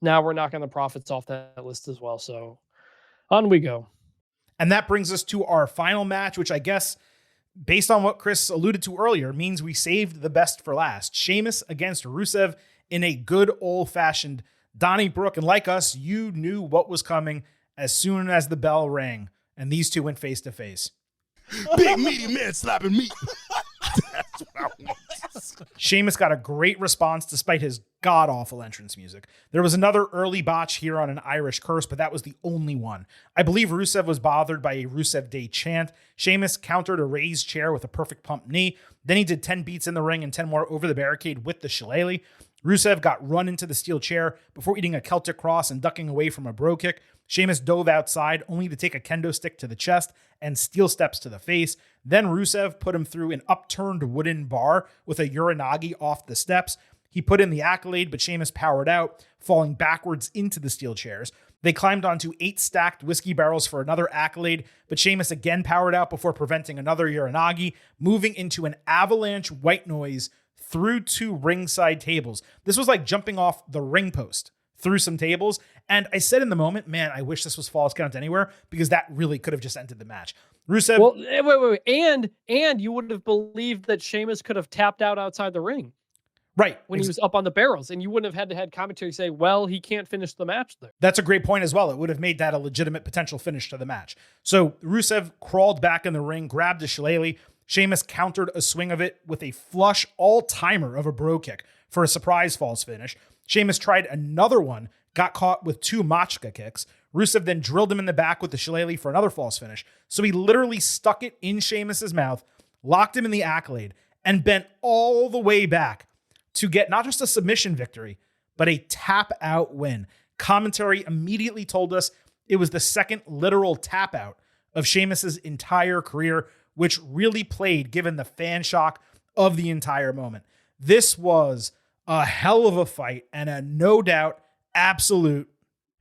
now we're knocking the Profits off that list as well. So on we go. And that brings us to our final match, which I guess, based on what Chris alluded to earlier, means we saved the best for last. Sheamus against Rusev in a good old-fashioned Donnybrook. And like us, you knew what was coming as soon as the bell rang. And these two went face-to-face. Big meaty man slapping meat. That's what I want. Sheamus got a great response despite his god-awful entrance music. There was another early botch here on an Irish curse, but that was the only one. I believe Rusev was bothered by a Rusev Day chant. Sheamus countered a raised chair with a perfect pump knee. Then he did 10 beats in the ring and 10 more over the barricade with the shillelagh. Rusev got run into the steel chair before eating a Celtic cross and ducking away from a bro kick. Sheamus dove outside only to take a kendo stick to the chest and steel steps to the face. Then Rusev put him through an upturned wooden bar with a uranagi off the steps. He put in the accolade, but Sheamus powered out, falling backwards into the steel chairs. They climbed onto 8 stacked whiskey barrels for another accolade, but Sheamus again powered out before preventing another uranagi, moving into an avalanche white noise through 2 ringside tables. This was like jumping off the ring post through some tables. And I said in the moment, man, I wish this was Falls Count Anywhere, because that really could have just ended the match. Rusev. Well, wait. And you would have believed that Sheamus could have tapped out outside the ring. Right. When he was up on the barrels, and you wouldn't have had commentary say, well, he can't finish the match there. That's a great point as well. It would have made that a legitimate potential finish to the match. So Rusev crawled back in the ring, grabbed a shillelagh. Sheamus countered a swing of it with a flush all-timer of a bro kick for a surprise falls finish. Sheamus tried another one, got caught with 2 machka kicks. Rusev then drilled him in the back with the shillelagh for another false finish. So he literally stuck it in Sheamus's mouth, locked him in the accolade, and bent all the way back to get not just a submission victory, but a tap out win. Commentary immediately told us it was the second literal tap out of Sheamus's entire career, which really played given the fan shock of the entire moment. This was a hell of a fight and a no doubt absolute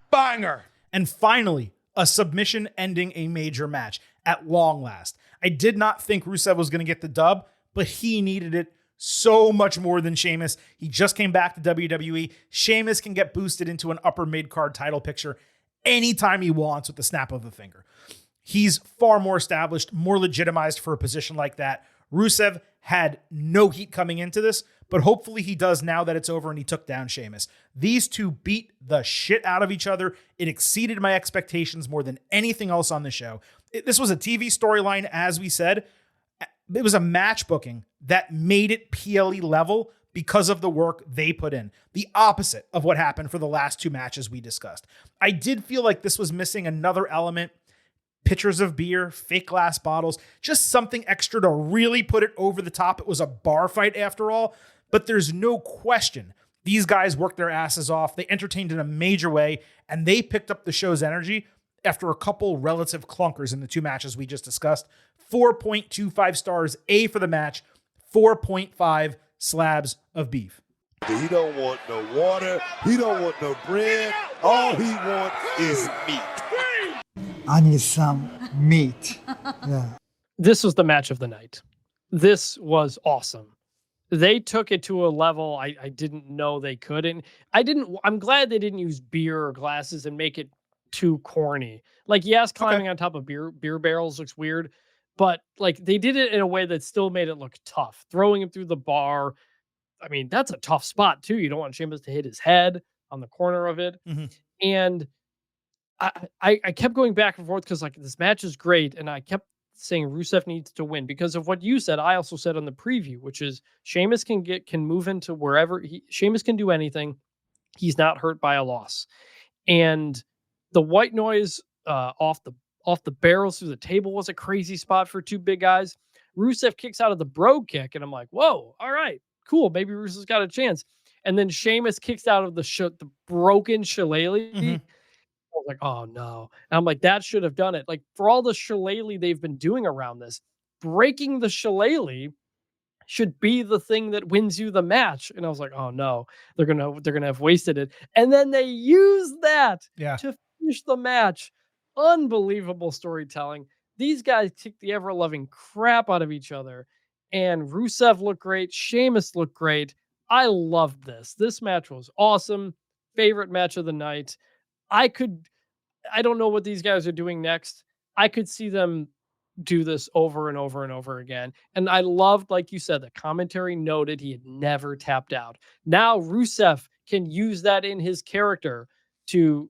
Banger. And finally, a submission ending a major match at long last. I did not think Rusev was going to get the dub, but he needed it so much more than Sheamus. He just came back to WWE. Sheamus can get boosted into an upper mid-card title picture anytime he wants with the snap of a finger. He's far more established, more legitimized for a position like that. Rusev had no heat coming into this, but hopefully he does now that it's over and he took down Sheamus. These two beat the shit out of each other. It exceeded my expectations more than anything else on the show. This was a TV storyline, as we said. It was a match booking that made it PLE level because of the work they put in. The opposite of what happened for the last 2 matches we discussed. I did feel like this was missing another element. Pitchers of beer, fake glass bottles, just something extra to really put it over the top. It was a bar fight after all, but there's no question these guys worked their asses off. They entertained in a major way, and they picked up the show's energy after a couple relative clunkers in the 2 matches we just discussed. 4.25 stars, A for the match, 4.5 slabs of beef. He don't want no water. He don't want no bread. All he wants is meat. I need some meat. Yeah. This was the match of the night. This was awesome. They took it to a level I didn't know they could. And I'm glad they didn't use beer or glasses and make it too corny. Like, yes, climbing on top of beer barrels looks weird, but like they did it in a way that still made it look tough. Throwing him through the bar. I mean, that's a tough spot too. You don't want Sheamus to hit his head on the corner of it. Mm-hmm. And I kept going back and forth because like this match is great. And I kept saying Rusev needs to win because of what you said. I also said on the preview, which is Sheamus can move into wherever Sheamus can do anything. He's not hurt by a loss. And the white noise off the barrels through the table was a crazy spot for 2 big guys. Rusev kicks out of the bro kick, and I'm like, whoa, all right, cool. Maybe Rusev's got a chance. And then Sheamus kicks out of the broken shillelagh. Mhm. I was like, oh no. And I'm like, that should have done it. Like, for all the shillelagh they've been doing around this, breaking the shillelagh should be the thing that wins you the match. And I was like, oh no, they're gonna have wasted it. And then they use that Yeah. to finish the match. Unbelievable storytelling. These guys kick the ever-loving crap out of each other. And Rusev looked great. Sheamus looked great. I loved this. This match was awesome. Favorite match of the night. I don't know what these guys are doing next. I could see them do this over and over and over again. And I loved, like you said, the commentary noted he had never tapped out. Now Rusev can use that in his character to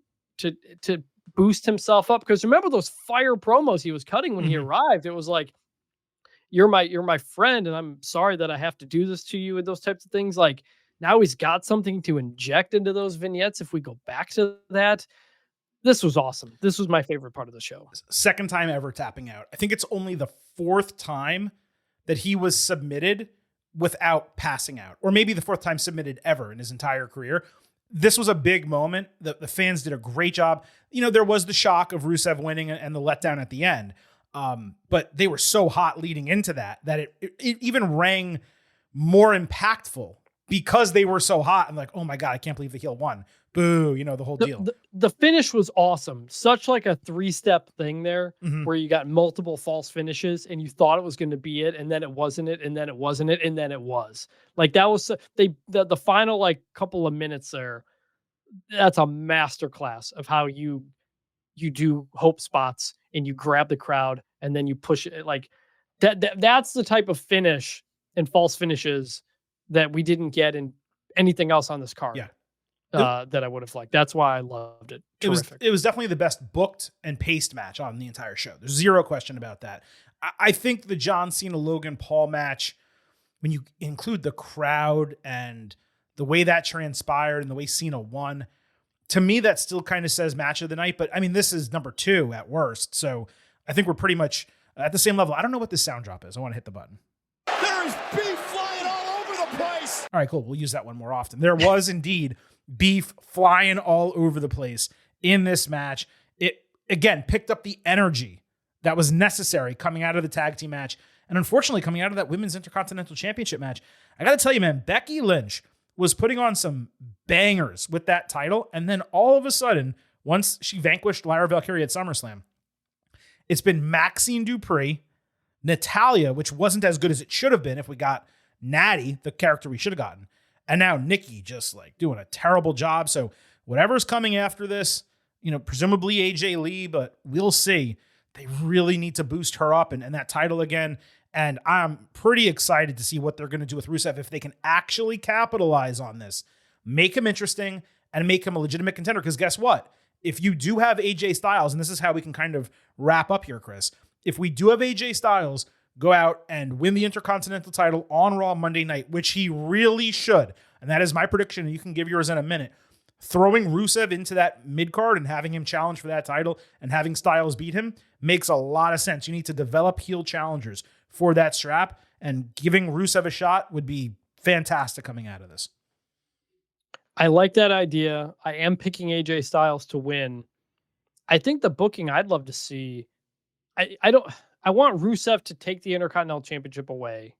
boost himself up. Because remember those fire promos he was cutting when he arrived? It was like, you're my friend, and I'm sorry that I have to do this to you, and those types of things. Like, now he's got something to inject into those vignettes. If we go back to that, this was awesome. This was my favorite part of the show. Second time ever tapping out. I think it's only the fourth time that he was submitted without passing out, or maybe the fourth time submitted ever in his entire career. This was a big moment. The fans did a great job. You know, there was the shock of Rusev winning and the letdown at the end. But they were so hot leading into that it even rang more impactful because they were so hot and like, oh my God, I can't believe the heel won. Boo, you know, the whole deal. The finish was awesome. Such like a 3-step thing there where you got multiple false finishes and you thought it was going to be it, and then it wasn't it, and then it wasn't it, and then it was. Like, that was the final like couple of minutes there. That's a masterclass of how you do hope spots and you grab the crowd and then you push it. Like that's the type of finish and false finishes that we didn't get in anything else on this card. Yeah. That I would have liked. That's why I loved it. Terrific. It was definitely the best booked and paced match on the entire show. There's zero question about that. I think the John Cena Logan Paul match, when you include the crowd and the way that transpired and the way Cena won, to me, that still kind of says match of the night. But I mean, this is number 2 at worst. So I think we're pretty much at the same level. I don't know what this sound drop is. I want to hit the button. There is beef flying all over the place. All right, cool. We'll use that one more often. There was indeed beef flying all over the place in this match. It, again, picked up the energy that was necessary coming out of the tag team match. And unfortunately, coming out of that Women's Intercontinental Championship match. I got to tell you, man, Becky Lynch was putting on some bangers with that title. And then all of a sudden, once she vanquished Lyra Valkyria at SummerSlam, it's been Maxine Dupree, Natalya, which wasn't as good as it should have been if we got Natty, the character we should have gotten. And now Nikki just like doing a terrible job. So whatever's coming after this, you know, presumably AJ Lee, but we'll see. They really need to boost her up and that title again. And I'm pretty excited to see what they're going to do with Rusev if they can actually capitalize on this, make him interesting and make him a legitimate contender. Because guess what? If you do have AJ Styles, and this is how we can kind of wrap up here, Chris, if we do have AJ Styles go out and win the Intercontinental title on Raw Monday night, which he really should, and that is my prediction, and you can give yours in a minute, throwing Rusev into that mid-card and having him challenge for that title and having Styles beat him makes a lot of sense. You need to develop heel challengers for that strap, and giving Rusev a shot would be fantastic coming out of this. I like that idea. I am picking AJ Styles to win. I think the booking I'd love to see, I want Rusev to take the Intercontinental Championship away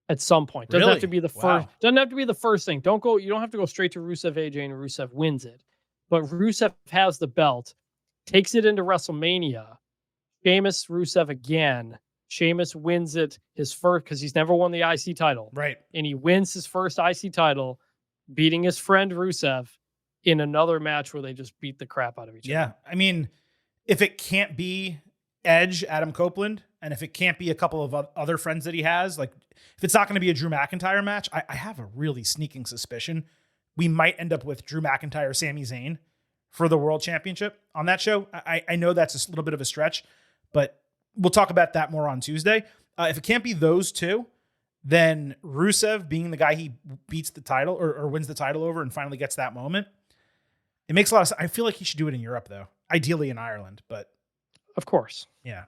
at some point. Doesn't have to be the first. Wow. Doesn't have to be the first thing. You don't have to go straight to Rusev AJ and Rusev wins it. But Rusev has the belt, takes it into WrestleMania. Sheamus Rusev again. Sheamus wins it his first, because he's never won the IC title. Right. And he wins his first IC title, beating his friend Rusev in another match where they just beat the crap out of each other. Yeah. I mean, if it can't be Edge, Adam Copeland, and if it can't be a couple of other friends that he has, like if it's not going to be a Drew McIntyre match, I have a really sneaking suspicion we might end up with Drew McIntyre, Sami Zayn for the World Championship on that show. I know that's a little bit of a stretch, but we'll talk about that more on Tuesday. If it can't be those two, then Rusev being the guy he beats the title or wins the title over and finally gets that moment. It makes a lot of sense. I feel like he should do it in Europe, though. Ideally in Ireland, but Of course. Yeah.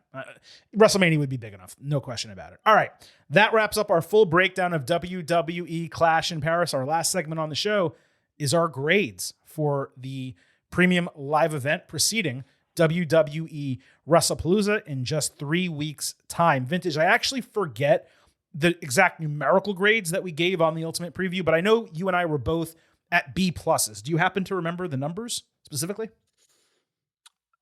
WrestleMania would be big enough. No question about it. All right. That wraps up our full breakdown of WWE Clash in Paris. Our last segment on the show is our grades for the premium live event preceding WWE WrestlePalooza in just 3 weeks' time. Vintage, I actually forget the exact numerical grades that we gave on the Ultimate Preview, but I know you and I were both at B pluses. Do you happen to remember the numbers specifically?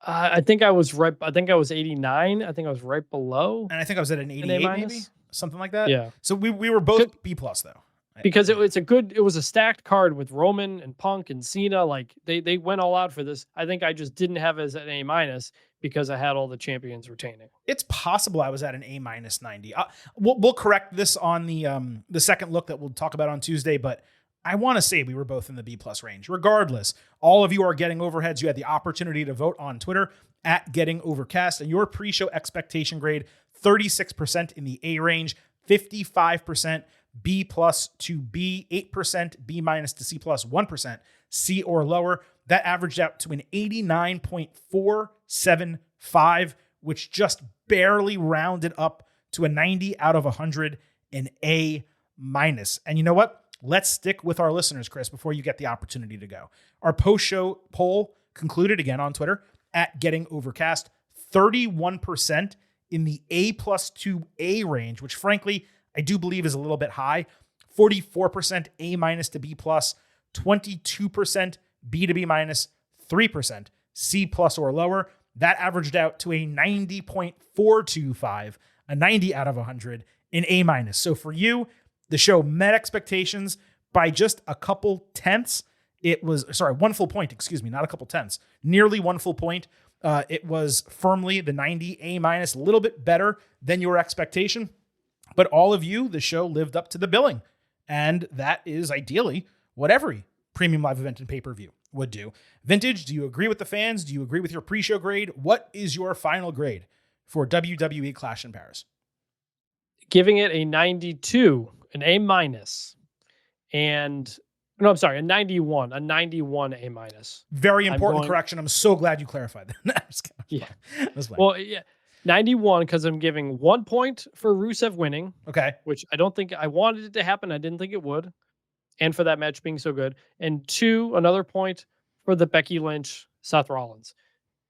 I think I was right. I think I was 89. I think I was right below. And I think I was at an 88, maybe something like that. Yeah. So we were both B plus though. Because it was a stacked card with Roman and Punk and Cena. Like they went all out for this. I think I just didn't have it as an A- because I had all the champions retaining. It's possible I was at an A- 90. We'll correct this on the second look that we'll talk about on Tuesday, but I want to say we were both in the B plus range. Regardless, all of you are getting overheads. You had the opportunity to vote on Twitter at Getting Overcast, and your pre-show expectation grade 36% in the A range, 55% B plus to B, 8% B minus to C plus, 1% C or lower. That averaged out to an 89.475, which just barely rounded up to a 90 out of 100 in A minus. And you know what? Let's stick with our listeners, Chris, before you get the opportunity to go. Our post-show poll concluded again on Twitter at Getting Overcast, 31% in the A plus to A range, which frankly, I do believe is a little bit high. 44% A minus to B plus, 22% B to B minus, 3% C plus or lower. That averaged out to a 90.425, a 90 out of 100 in A minus. So for you, the show met expectations by just a couple tenths. It was, 1 full point, not a couple tenths, nearly 1 full point. It was firmly the 90 A minus, a little bit better than your expectation. But all of you, the show lived up to the billing. And that is ideally what every premium live event and pay-per-view would do. Vintage, do you agree with the fans? Do you agree with your pre-show grade? What is your final grade for WWE Clash in Paris? Giving it a 92, an A minus, and no, I'm sorry, a 91 A minus. Very important correction. I'm so glad you clarified that. Yeah. Well, yeah. 91 because I'm giving 1 point for Rusev winning. Okay. Which I don't think I wanted it to happen. I didn't think it would. And for that match being so good. And 2, another point for the Becky Lynch, Seth Rollins.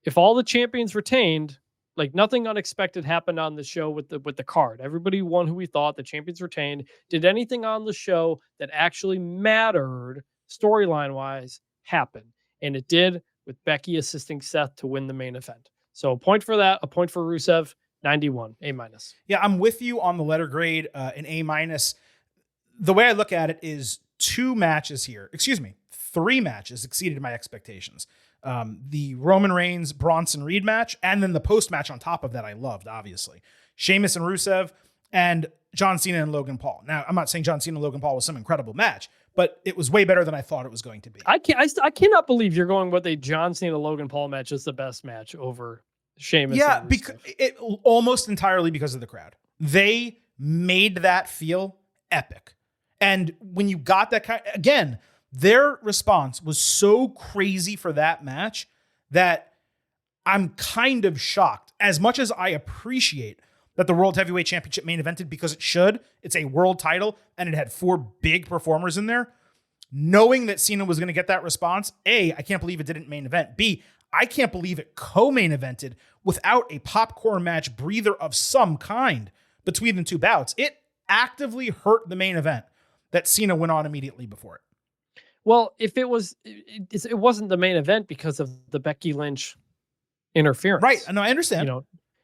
If all the champions retained, like nothing unexpected happened on the show with the card. Everybody won who we thought, the champions retained. Did anything on the show that actually mattered storyline wise happen? And it did, with Becky assisting Seth to win the main event. So a point for that, a point for Rusev, 91, A minus. Yeah, I'm with you on the letter grade, an A minus. The way I look at it is 3 matches exceeded my expectations. The Roman Reigns Bronson Reed match, and then the post match on top of that I loved, obviously. Sheamus and Rusev, and John Cena and Logan Paul. Now, I'm not saying John Cena and Logan Paul was some incredible match, but it was way better than I thought it was going to be. I cannot believe you're going with a John Cena Logan Paul match as the best match over Sheamus. Yeah, because it almost entirely because of the crowd. They made that feel epic. And when you got that again, their response was so crazy for that match that I'm kind of shocked. As much as I appreciate that the World Heavyweight Championship main evented because it should, it's a world title and it had 4 big performers in there. Knowing that Cena was going to get that response, A, I can't believe it didn't main event. B, I can't believe it co-main evented without a popcorn match breather of some kind between the 2 bouts. It actively hurt the main event that Cena went on immediately before it. Well, if it wasn't the main event because of the Becky Lynch interference. Right. No, I understand.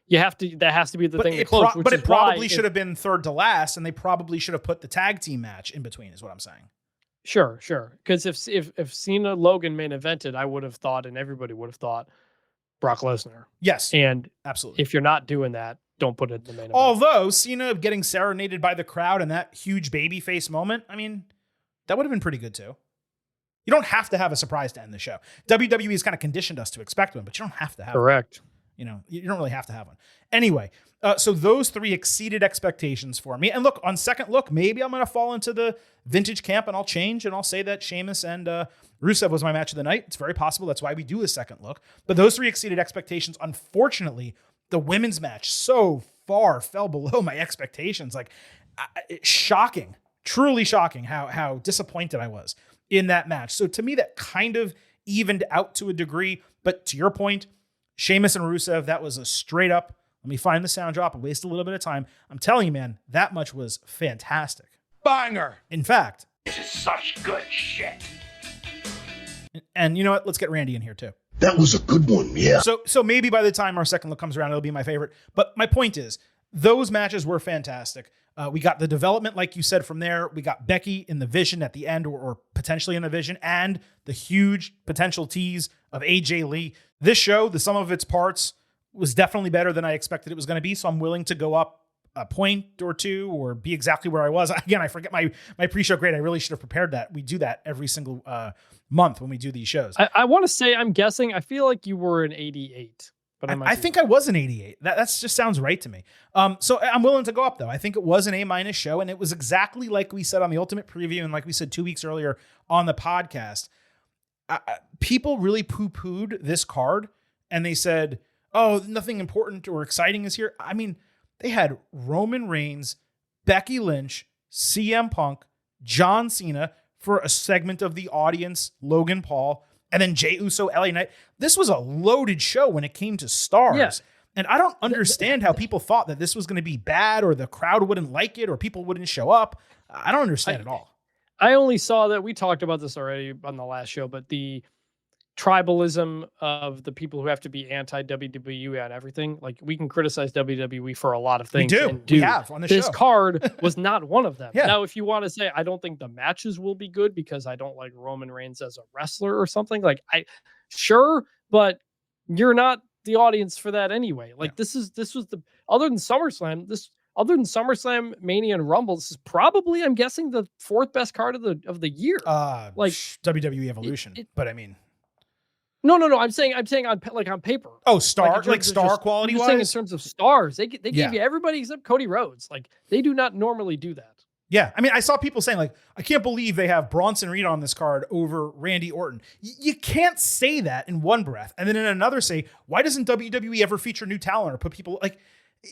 That has to be the thing to close. But it probably should have been third to last, and they probably should have put the tag team match in between, is what I'm saying. Sure. Because if Cena Logan main evented, I would have thought, and everybody would have thought, Brock Lesnar. Yes. And absolutely. If you're not doing that, don't put it in the main event. Although Cena getting serenaded by the crowd in that huge babyface moment, I mean, that would have been pretty good too. You don't have to have a surprise to end the show. WWE has kind of conditioned us to expect one, but you don't have to have Correct. You know, you don't really have to have one. Anyway, so those three exceeded expectations for me. And look, on second look, maybe I'm going to fall into the vintage camp and I'll change and I'll say that Sheamus and Rusev was my match of the night. It's very possible. That's why we do a second look. But those three exceeded expectations. Unfortunately, the women's match so far fell below my expectations. Like, shocking, truly shocking how disappointed I was in that match. So to me, that kind of evened out to a degree. But to your point, Sheamus and Rusev, that was a straight up, let me find the sound drop and waste a little bit of time. I'm telling you, man, that much was fantastic. Banger. In fact, This is such good shit. and you know what? Let's get Randy in here too. That was a good one, yeah. So maybe by the time our second look comes around, it'll be my favorite. But my point is, those matches were fantastic. We got the development, like you said, from there. We got Becky in the Vision at the end, or potentially in the Vision, and the huge potential tease of AJ Lee. This show, the sum of its parts, was definitely better than I expected it was going to be. So I'm willing to go up a point or two or be exactly where I was. Again, I forget my pre-show grade. I really should have prepared that. We do that every single month when we do these shows. I want to say, I'm guessing, I feel like you were an 88. But I think I was an 88. That's just sounds right to me. So I'm willing to go up, though. I think it was an A- show, and it was exactly like we said on the Ultimate Preview and like we said 2 weeks earlier on the podcast. People really poo-pooed this card, and they said, oh, nothing important or exciting is here. I mean, they had Roman Reigns, Becky Lynch, CM Punk, John Cena for a segment of the audience, Logan Paul, and then Jey Uso, LA Knight. This was a loaded show when it came to stars. Yeah. And I don't understand how people thought that this was going to be bad or the crowd wouldn't like it or people wouldn't show up. I don't understand at all. I only saw that, we talked about this already on the last show, but the tribalism of the people who have to be anti-WWE on everything. Like, we can criticize WWE for a lot of things. We do. And We have on the this show. card was not one of them. Yeah. Now, if you want to say, I don't think the matches will be good because I don't like Roman Reigns as a wrestler or something, like, sure, but you're not the audience for that anyway. Like, this was the, other than SummerSlam, Mania, and Rumble, this is probably, I'm guessing, the fourth best card of the year. Like WWE Evolution, but I mean, No. I'm saying on paper. oh, star just, quality I'm just saying in wise. terms of stars, they Yeah. gave you everybody except Cody Rhodes. Like, they do not normally do that. Yeah, I mean, I saw people saying, like, I can't believe they have Bronson Reed on this card over Randy Orton. You can't say that in one breath, and then in another say, why doesn't WWE ever feature new talent or put people like?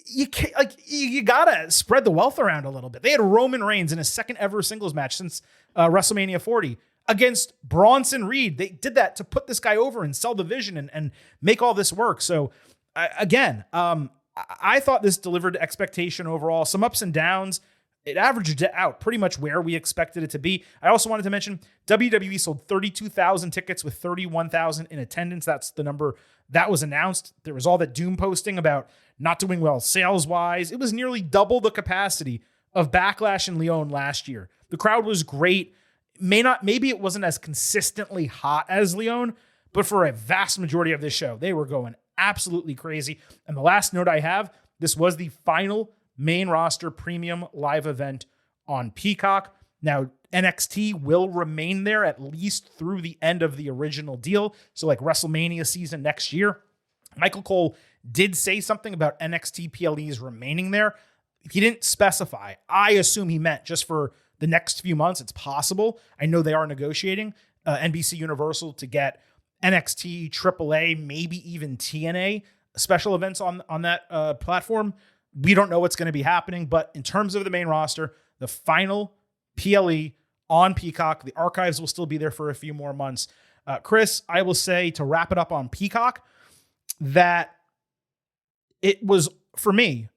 You can't, like, you gotta spread the wealth around a little bit. They had Roman Reigns in his second ever singles match since WrestleMania 40 against Bronson Reed. They did that to put this guy over and sell the vision and make all this work. So I thought this delivered expectation overall. Some ups and downs. It averaged out pretty much where we expected it to be. I also wanted to mention WWE sold 32,000 tickets with 31,000 in attendance. That's the number that was announced. There was all that doom posting about not doing well sales-wise. It was nearly double the capacity of Backlash and Lyon last year. The crowd was great. Maybe it wasn't as consistently hot as Lyon, but for a vast majority of this show, they were going absolutely crazy. And the last note I have, this was the final main roster premium live event on Peacock. Now, NXT will remain there at least through the end of the original deal. So like WrestleMania season next year. Michael Cole did say something about NXT PLEs remaining there. He didn't specify. I assume he meant just for the next few months. It's possible. I know they are negotiating NBC Universal to get NXT, AAA, maybe even TNA special events on that platform. We don't know what's going to be happening, but in terms of the main roster, the final PLE on Peacock, the archives will still be there for a few more months. Chris, I will say, to wrap it up on Peacock, that it was, for me,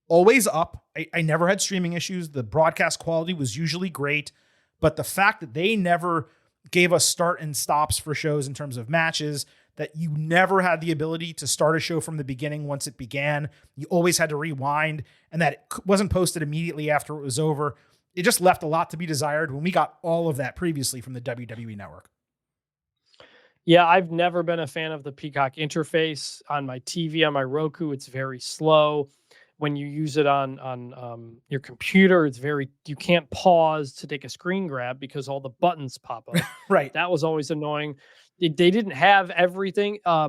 always up. I never had streaming issues. The broadcast quality was usually great, but the fact that they never gave us start and stops for shows in terms of matches, that you never had the ability to start a show from the beginning once it began. You always had to rewind, and that it wasn't posted immediately after it was over. It just left a lot to be desired when we got all of that previously from the WWE Network. Yeah, I've never been a fan of the Peacock interface on my TV, on my Roku. It's very slow. When you use it on your computer, you can't pause to take a screen grab because all the buttons pop up. Right. That was always annoying. they didn't have everything. A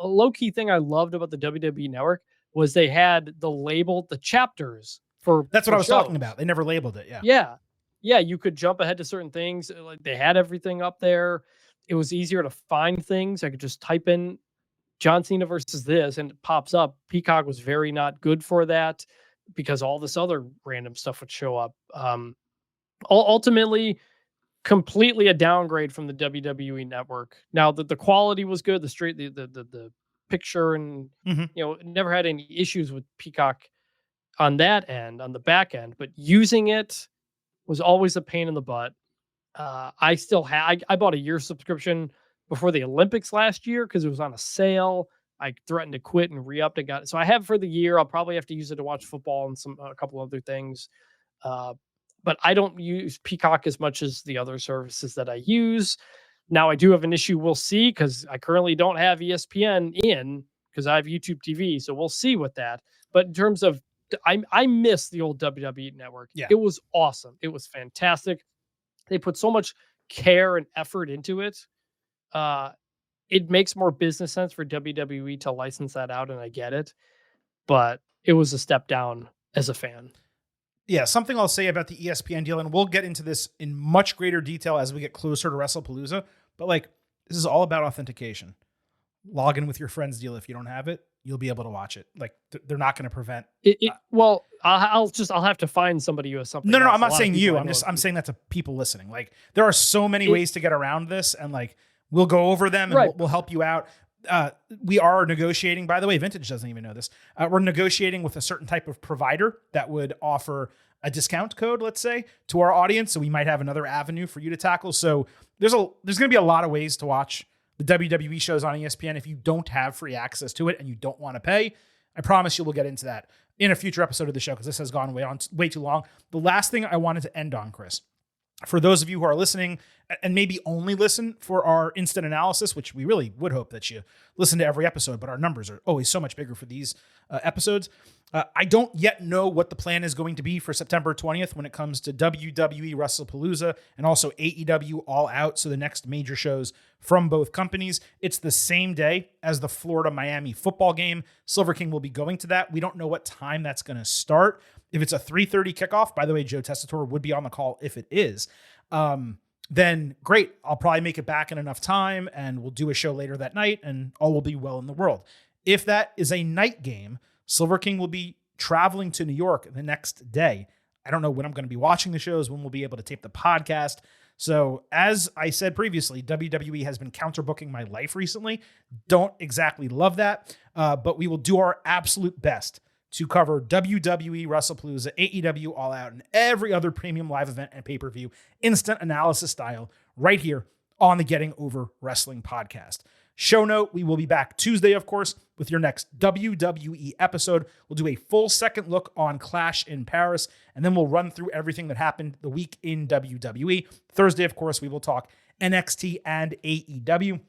low key thing I loved about the WWE Network was they had the chapters for. That's what I was shows. talking about. They never labeled it. Yeah. You could jump ahead to certain things. Like they had everything up there. It was easier to find things. I could just type in John Cena versus this and it pops up. Peacock was very not good for that because all this other random stuff would show up. Ultimately, completely a downgrade from the WWE Network. Now the quality was good, the picture, and never had any issues with Peacock on that end, on the back end. But using it was always a pain in the butt. I bought a year subscription before the Olympics last year because it was on a sale. I threatened to quit and re-upped and got it. So I have it for the year. I'll probably have to use it to watch football and a couple other things. But I don't use Peacock as much as the other services that I use. Now I do have an issue. We'll see, because I currently don't have ESPN in because I have YouTube TV. So we'll see with that. But in terms of, I miss the old WWE Network. Yeah. It was awesome. It was fantastic. They put so much care and effort into it. It makes more business sense for WWE to license that out, and I get it. But it was a step down as a fan. Yeah, something I'll say about the ESPN deal, and we'll get into this in much greater detail as we get closer to WrestlePalooza, but like, this is all about authentication. Log in with your friend's deal. If you don't have it, you'll be able to watch it. Like, they're not going to prevent it. Well, I'll have to find somebody who has something. No, else. I'm not saying you. I'm saying that to people listening. Like, there are so many ways to get around this, and like, we'll go over them and we'll help you out. We are negotiating, by the way, Vintage doesn't even know this. We're negotiating with a certain type of provider that would offer a discount code, let's say, to our audience. So we might have another avenue for you to tackle. So there's going to be a lot of ways to watch the WWE shows on ESPN. If you don't have free access to it and you don't want to pay, I promise you we'll get into that in a future episode of the show, because this has gone way too long. The last thing I wanted to end on, Chris, for those of you who are listening and maybe only listen for our instant analysis, which we really would hope that you listen to every episode, but our numbers are always so much bigger for these episodes. I don't yet know what the plan is going to be for September 20th when it comes to WWE WrestlePalooza and also AEW All Out. So the next major shows from both companies. It's the same day as the Florida-Miami football game. Silver King will be going to that. We don't know what time that's going to start. If it's a 3:30 kickoff, by the way, Joe Tessitore would be on the call if it is, then great. I'll probably make it back in enough time and we'll do a show later that night and all will be well in the world. If that is a night game, Silver King will be traveling to New York the next day. I don't know when I'm going to be watching the shows, when we'll be able to tape the podcast. So as I said previously, WWE has been counterbooking my life recently. Don't exactly love that, but we will do our absolute best to cover WWE WrestlePalooza, AEW All Out, and every other premium live event and pay-per-view instant analysis style right here on the Getting Over Wrestling podcast. Show note, we will be back Tuesday, of course, with your next WWE episode. We'll do a full second look on Clash in Paris, and then we'll run through everything that happened the week in WWE. Thursday, of course, we will talk NXT and AEW.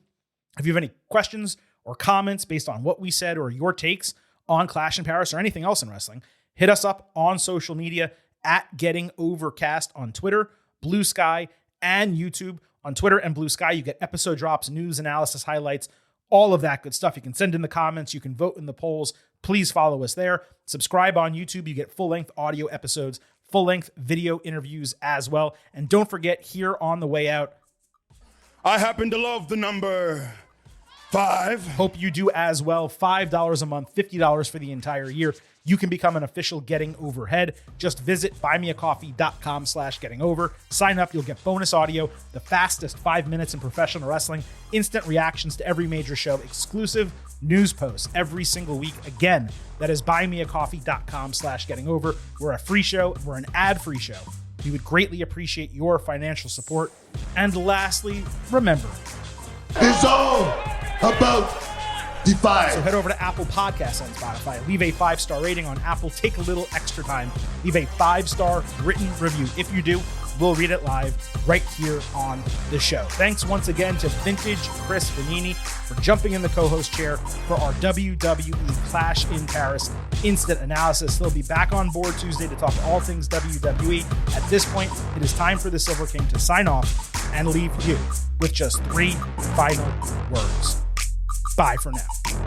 If you have any questions or comments based on what we said or your takes on Clash in Paris or anything else in wrestling, hit us up on social media at Getting Overcast on Twitter, Blue Sky, and YouTube. On Twitter and Blue Sky, you get episode drops, news, analysis, highlights, all of that good stuff. You can send in the comments. You can vote in the polls. Please follow us there. Subscribe on YouTube. You get full-length audio episodes, full-length video interviews as well. And don't forget, here on the way out, I happen to love the number 5. Hope you do as well. $5 a month, $50 for the entire year. You can become an official Getting Overhead. Just visit buymeacoffee.com/gettingover. Sign up. You'll get bonus audio, the fastest 5 minutes in professional wrestling, instant reactions to every major show, exclusive news posts every single week. Again, that is buymeacoffee.com/gettingover. We're a free show. We're an ad-free show. We would greatly appreciate your financial support. And lastly, remember, It's all about the 5. so head over to Apple Podcasts and Spotify. Leave a 5-star rating on Apple. Take a little extra time. Leave a 5-star written review. If you do, we'll read it live right here on the show. Thanks once again to Vintage Chris Vanini for jumping in the co-host chair for our WWE Clash in Paris instant analysis. He'll be back on board Tuesday to talk all things WWE. At this point, it is time for the Silver King to sign off and leave you with just 3 final words. Bye for now.